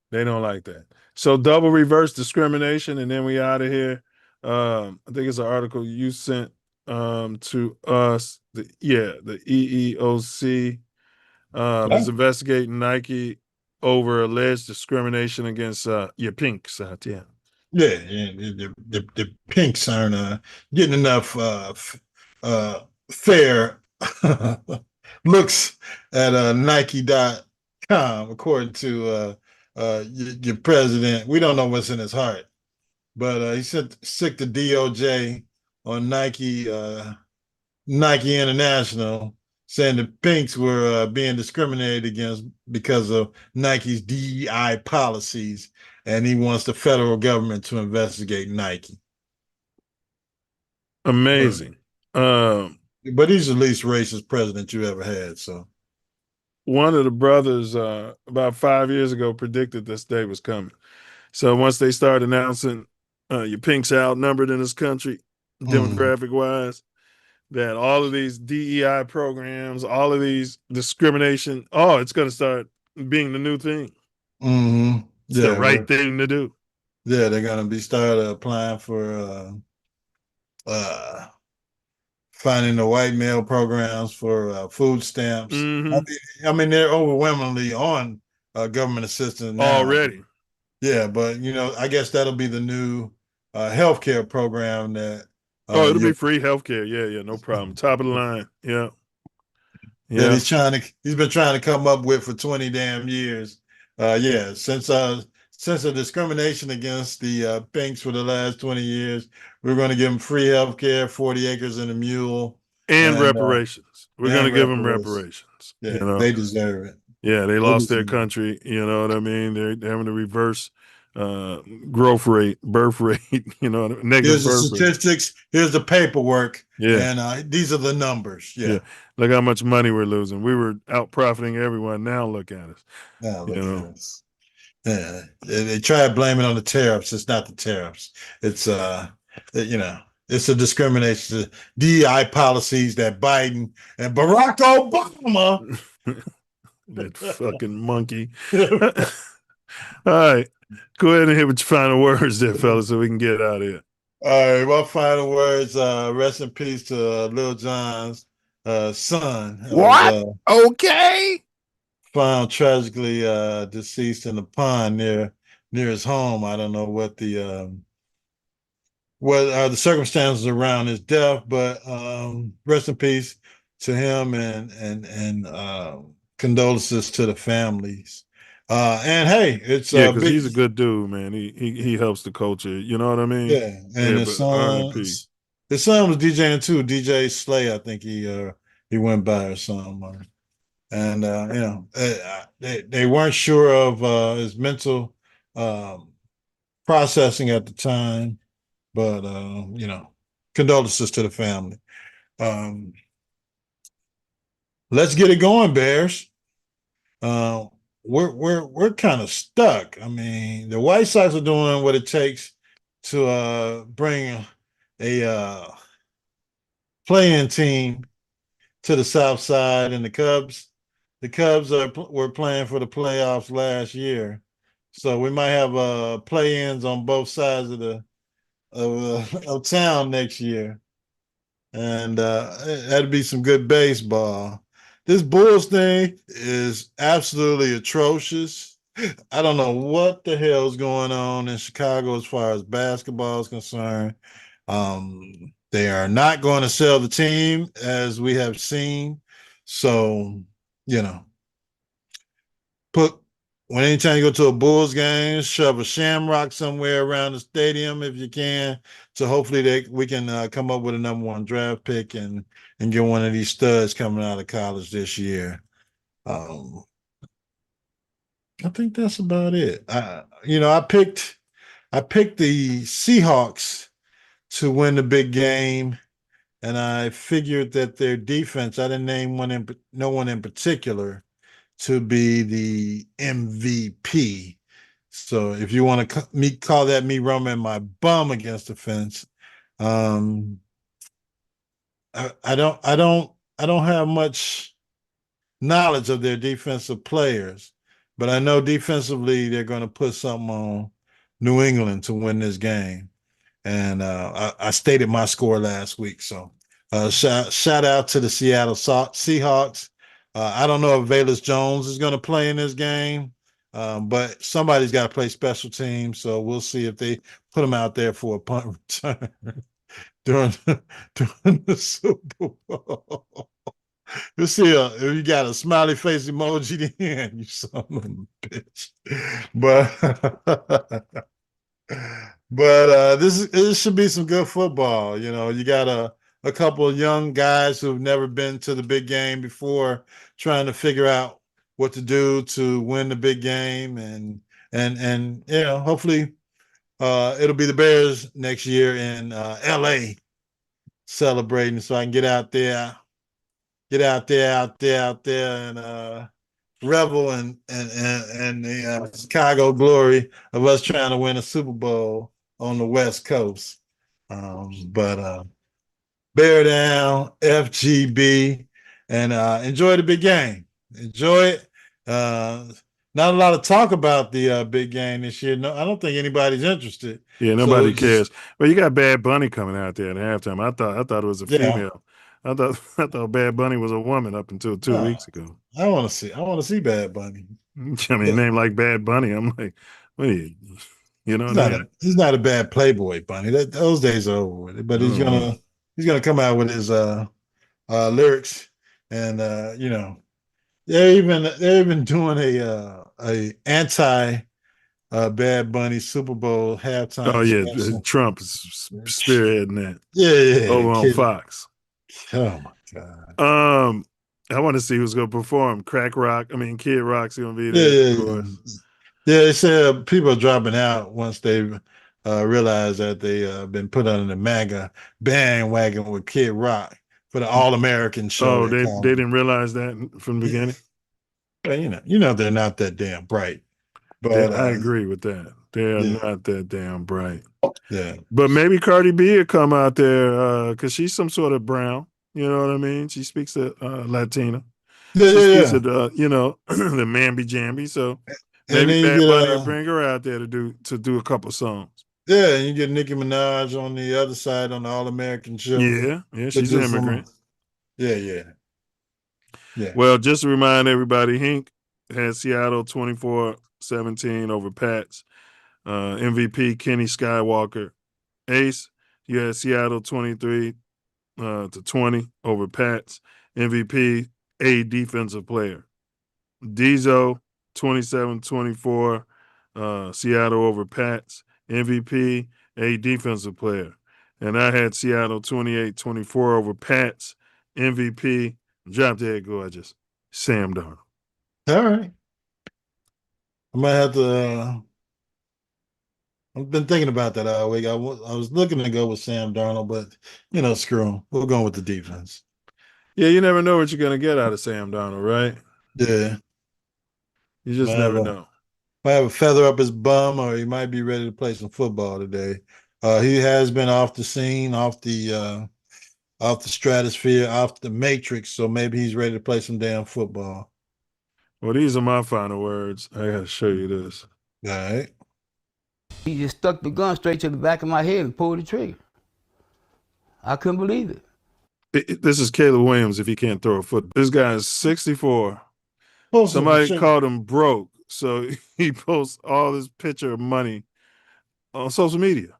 They don't like that. So double reverse discrimination, and then we out of here. I think it's an article you sent to us. The EEOC. is investigating Nike over alleged discrimination against your pinks out there. Yeah, the pinks aren't getting enough fair looks at Nike.com, according to your president. We don't know what's in his heart, but he sent sick to DOJ on Nike International, saying the pinks were being discriminated against because of Nike's DEI policies, and he wants the federal government to investigate Nike. Amazing. But he's the least racist president you ever had. So one of the brothers about 5 years ago predicted this day was coming. So once they started announcing your pinks are outnumbered in this country, demographic wise, that all of these DEI programs, all of these discrimination, it's going to start being the new thing. Mm-hmm. It's the right thing to do. Yeah, they're going to start applying for finding the white male programs for food stamps. Mm-hmm. I mean, they're overwhelmingly on government assistance now. Already. Yeah, but, I guess that'll be the new healthcare program that it'll be free healthcare. Yeah, no problem. Top of the line. Yeah. That he's been trying to come up with for 20 damn years. Since the discrimination against the pinks for the last 20 years, we're going to give them free healthcare, 40 acres and a mule. And reparations. We're going to give them reparations. Yeah, they deserve it. Yeah, they lost their country. You know what I mean? They're having to reverse birth rate, negative here's the birth statistics, here's the paperwork, and these are the numbers. Yeah. Look how much money we're losing. We were out profiting everyone. Now look at us. Now look at us. Yeah, they try to blame it on the tariffs. It's not the tariffs. It's it's a discrimination, DEI policies that Biden and Barack Obama. That fucking monkey. All right. Go ahead and hit with your final words there, fellas, so we can get out of here. All right. My final words, rest in peace to Lil Jon's son. What? Okay. Found tragically deceased in the pond near his home. I don't know what the circumstances around his death, but rest in peace to him and condolences to the families. And hey, it's because he's a good dude, man. He helps the culture. You know what I mean? Yeah, and his son was DJing too. DJ Slay, I think he went by or something. And they weren't sure of his mental processing at the time, but condolences to the family. Let's get it going, Bears. We're kind of stuck. I mean, the White Sox are doing what it takes to bring a play-in team to the South Side, and the Cubs were playing for the playoffs last year, so we might have play-ins on both sides of town next year, and that'd be some good baseball. This Bulls thing is absolutely atrocious. I don't know what the hell is going on in Chicago as far as basketball is concerned. They are not going to sell the team, as we have seen. So, anytime you go to a Bulls game, shove a shamrock somewhere around the stadium if you can. So hopefully we can come up with a number one draft pick and get one of these studs coming out of college this year. I think that's about it. I picked the Seahawks to win the big game, and I figured that their defense, I didn't name no one in particular, to be the MVP. So if you want to call that me rubbing my bum against the fence, I don't have much knowledge of their defensive players, but I know defensively they're going to put something on New England to win this game. And I stated my score last week. So shout out to the Seattle Seahawks. I don't know if Velus Jones is going to play in this game, but somebody's got to play special teams. So we'll see if they put him out there for a punt return during the Super Bowl. You see, if you got a smiley face emoji, then you son of a bitch. But this should be some good football. You know, you got a couple of young guys who've never been to the big game before, trying to figure out what to do to win the big game, and you know, hopefully, it'll be the Bears next year in L.A. celebrating, so I can get out there, and revel in the Chicago glory of us trying to win a Super Bowl on the West Coast. But bear down, FGB, and enjoy the big game. Enjoy it. Not a lot of talk about the big game this year. No, I don't think anybody's interested. Yeah, nobody cares. Well, you got Bad Bunny coming out there at halftime. I thought it was a female. I thought Bad Bunny was a woman up until 2 weeks ago. I want to see Bad Bunny. I mean, name like Bad Bunny. I'm like, wait, you know, he's not a bad Playboy Bunny. Those days are over with. But he's gonna come out with his lyrics, and you know, they're even doing a anti Bad Bunny Super Bowl halftime. Oh yeah, Trump is spearheading that. Yeah, over on Fox. Oh my God. I want to see who's gonna perform. Kid Rock's gonna be there. Yeah. They said people are dropping out once they realize that they been put under the MAGA bandwagon with Kid Rock for the All-American show. Oh, they didn't realize that from the beginning. Well, you know they're not that damn bright. But I agree with that. They are not that damn bright. Yeah. But maybe Cardi B will come out there because she's some sort of brown. You know what I mean? She speaks to Latina. She speaks to you know, the mamby-jamby. So maybe Bad Bunny will bring her out there to do a couple songs. Yeah, and you get Nicki Minaj on the other side on the All-American show. Yeah, she's an immigrant. Yeah. Well, just to remind everybody, Hink had Seattle 24-17 over Pats. MVP Kenny Skywalker. Ace, you had Seattle 23-20 over Pats. MVP, a defensive player. Dizo 27-24, Seattle over Pats. MVP, a defensive player. And I had Seattle 28-24 over Pats. MVP, drop dead gorgeous, Sam Darnold. All right. I might have to. I've been thinking about that all week. I was looking to go with Sam Darnold, but you know, screw him. We're going with the defense. Yeah, you never know what you're gonna get out of Sam Darnold, right? Yeah. You just never know. Might have a feather up his bum, or he might be ready to play some football today. He has been off the scene, off the stratosphere, off the matrix, so maybe he's ready to play some damn football. Well, these are my final words. I gotta show you this. All right. He just stuck the gun straight to the back of my head and pulled the trigger. I couldn't believe it. This is Caleb Williams if he can't throw a foot. This guy is 64. Somebody called him broke, so he posts all this picture of money on social media.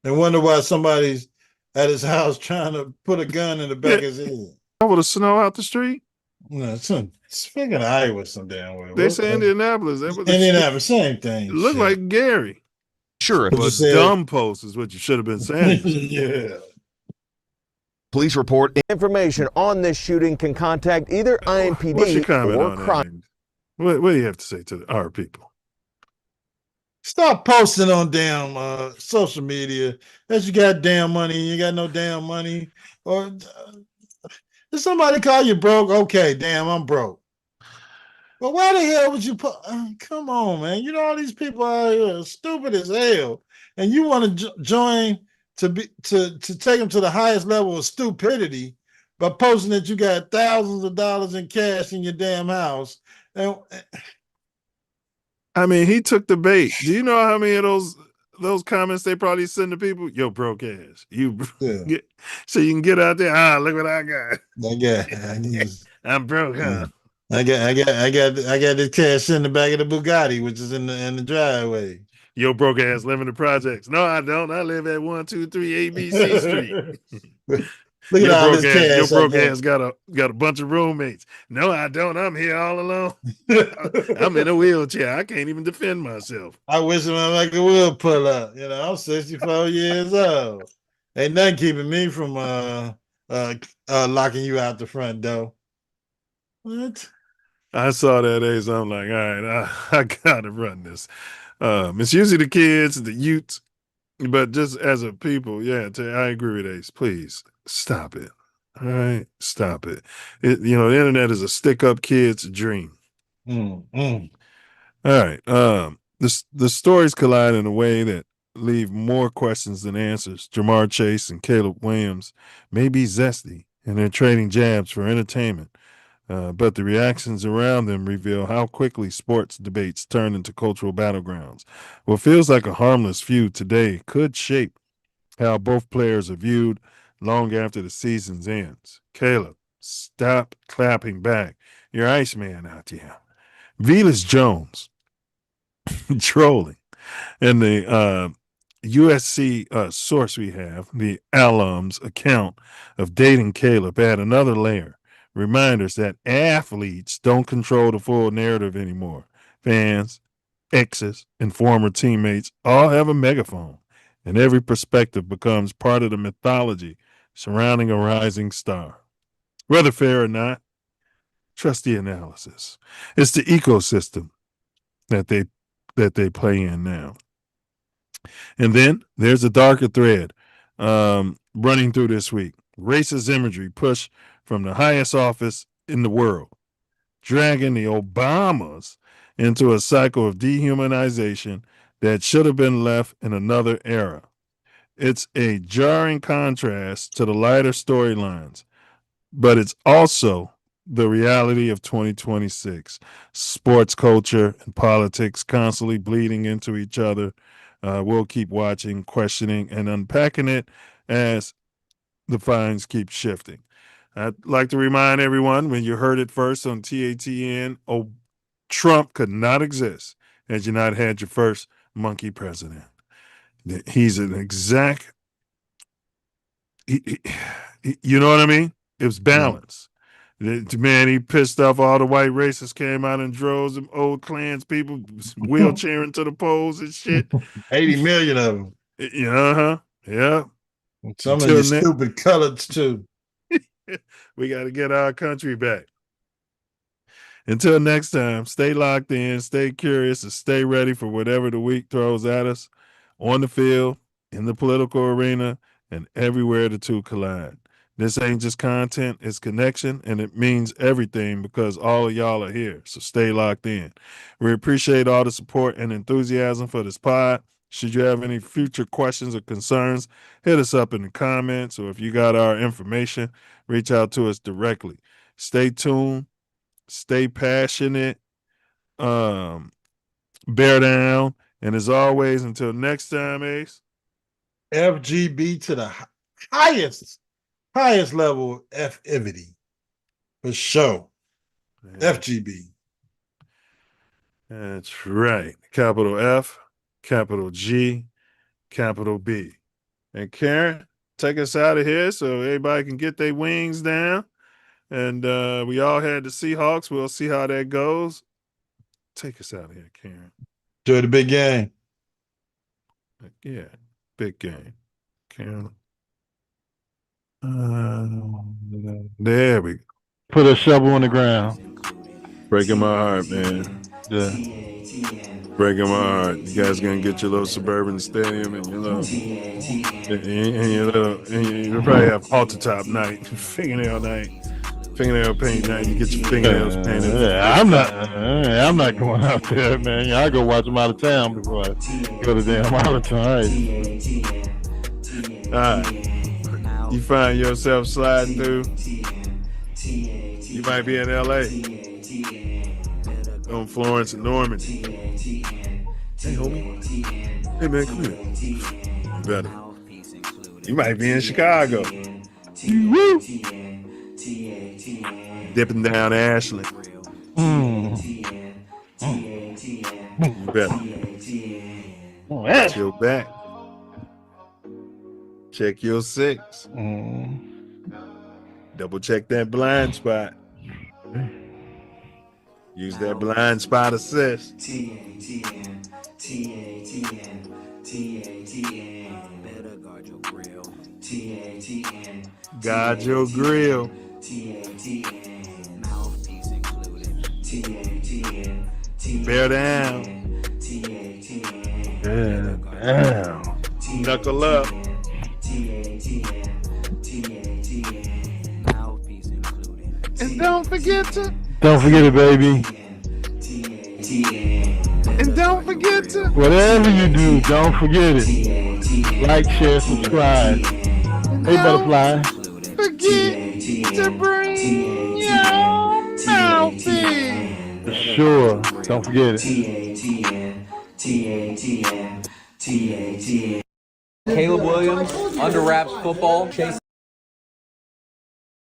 And wonder why somebody's at his house trying to put a gun in the back of his head. Over the snow out the street? No, speaking of Iowa some damn way. They say Indianapolis. Indianapolis, same thing. It looked like Gary. Sure. But dumb post is what you should have been saying. Yeah. Police report information on this shooting can contact either IMPD What's your comment or on crime. That? What do you have to say to our people? Stop posting on damn social media that you got damn money. You got no damn money. Or did somebody call you broke? Okay, damn, I'm broke. But why the hell would you put? Come on, man. You know all these people out here are stupid as hell, and you want to join to take them to the highest level of stupidity by posting that you got thousands of dollars in cash in your damn house. And I mean, he took the bait. Do you know how many of those comments they probably send to people? Yo, broke ass. So you can get out there. Look what I got. I'm broke, huh? I got this cash in the back of the Bugatti, which is in the driveway. Your broke ass live in the projects. No, I don't. I live at 123 ABC Street. Look at all this cash. Your broke ass got a bunch of roommates. No, I don't. I'm here all alone. I'm in a wheelchair. I can't even defend myself. I wish a motherfucker would pull up. You know, I'm 64 years old. Ain't nothing keeping me from locking you out the front door. What? I saw that Ace. I'm like, all right, I gotta run this. It's usually the kids, the youths, but just as a people, yeah, I agree with Ace. Please stop it. All right, stop it. The internet is a stick-up kid's dream. All right. The stories collide in a way that leave more questions than answers. JaMarr Chase and Caleb Williams may be zesty, and they're trading jabs for entertainment. But the reactions around them reveal how quickly sports debates turn into cultural battlegrounds. What feels like a harmless feud today could shape how both players are viewed long after the season ends. Caleb, stop clapping back. You're Iceman out here. Velus Jones trolling. And the USC source we have, the alum's account of dating Caleb, add another layer. Reminders that athletes don't control the full narrative anymore. Fans, exes, and former teammates all have a megaphone, and every perspective becomes part of the mythology surrounding a rising star. Whether fair or not, trust the analysis. It's the ecosystem that they play in now. And then there's a darker thread running through this week. Racist imagery pushed from the highest office in the world, dragging the Obamas into a cycle of dehumanization that should have been left in another era. It's a jarring contrast to the lighter storylines, but it's also the reality of 2026. Sports culture and politics constantly bleeding into each other. We'll keep watching, questioning, and unpacking it as the fines keep shifting. I'd like to remind everyone, when you heard it first on TATN, Trump could not exist had you not had your first monkey president. He's an exact, you know what I mean? It was balance. Man, he pissed off all the white racists, came out in droves, them old Klans people wheelchairing to the polls and shit. 80 million of them. Yeah. Some of these stupid coloreds too. We got to get our country back. Until next time, stay locked in, stay curious, and stay ready for whatever the week throws at us on the field, in the political arena, and everywhere the two collide. This ain't just content, it's connection, and it means everything because all of y'all are here. So stay locked in. We appreciate all the support and enthusiasm for this pod. Should you have any future questions or concerns, hit us up in the comments, or if you got our information, reach out to us directly. Stay tuned, stay passionate, bear down, and as always, until next time, Ace. FGB to the highest level F-ivity. For sure. Yeah. FGB. That's right. Capital F, capital G, capital B. And Karen, take us out of here so everybody can get their wings down. And we all had the Seahawks. We'll see how that goes. Take us out of here, Karen. Enjoy the big game. Yeah, big game. Karen. There we go. Put a shovel on the ground. Breaking my heart, man. Yeah. Breaking my heart. You guys gonna get your little suburban stadium and your little, and you probably have halter top night, fingernail paint night. You get your fingernails painted. I'm not going out there, man. I go watch them out of town before I go to damn out of town. All right. You find yourself sliding through. You might be in LA. On Florence and Normandy. Hey, homie. Hey, man, come here. You better. You might be in Chicago. Woo! Dipping down Ashley. You better. Watch your back. Check your 6. Double check that blind spot. Use that blind spot assist. TATN. Better guard your grill. TATN. Guard your grill. TATN. Mouthpiece included. TATN. Bear down. TATN. Bear down. Knuckle up. And don't forget it, baby. And don't forget to. Whatever you do, don't forget it. Like, share, subscribe. Hey, Butterfly. Forget to bring your mouthpiece. For sure. Don't forget it. Caleb Williams, Under Wraps Football, Chase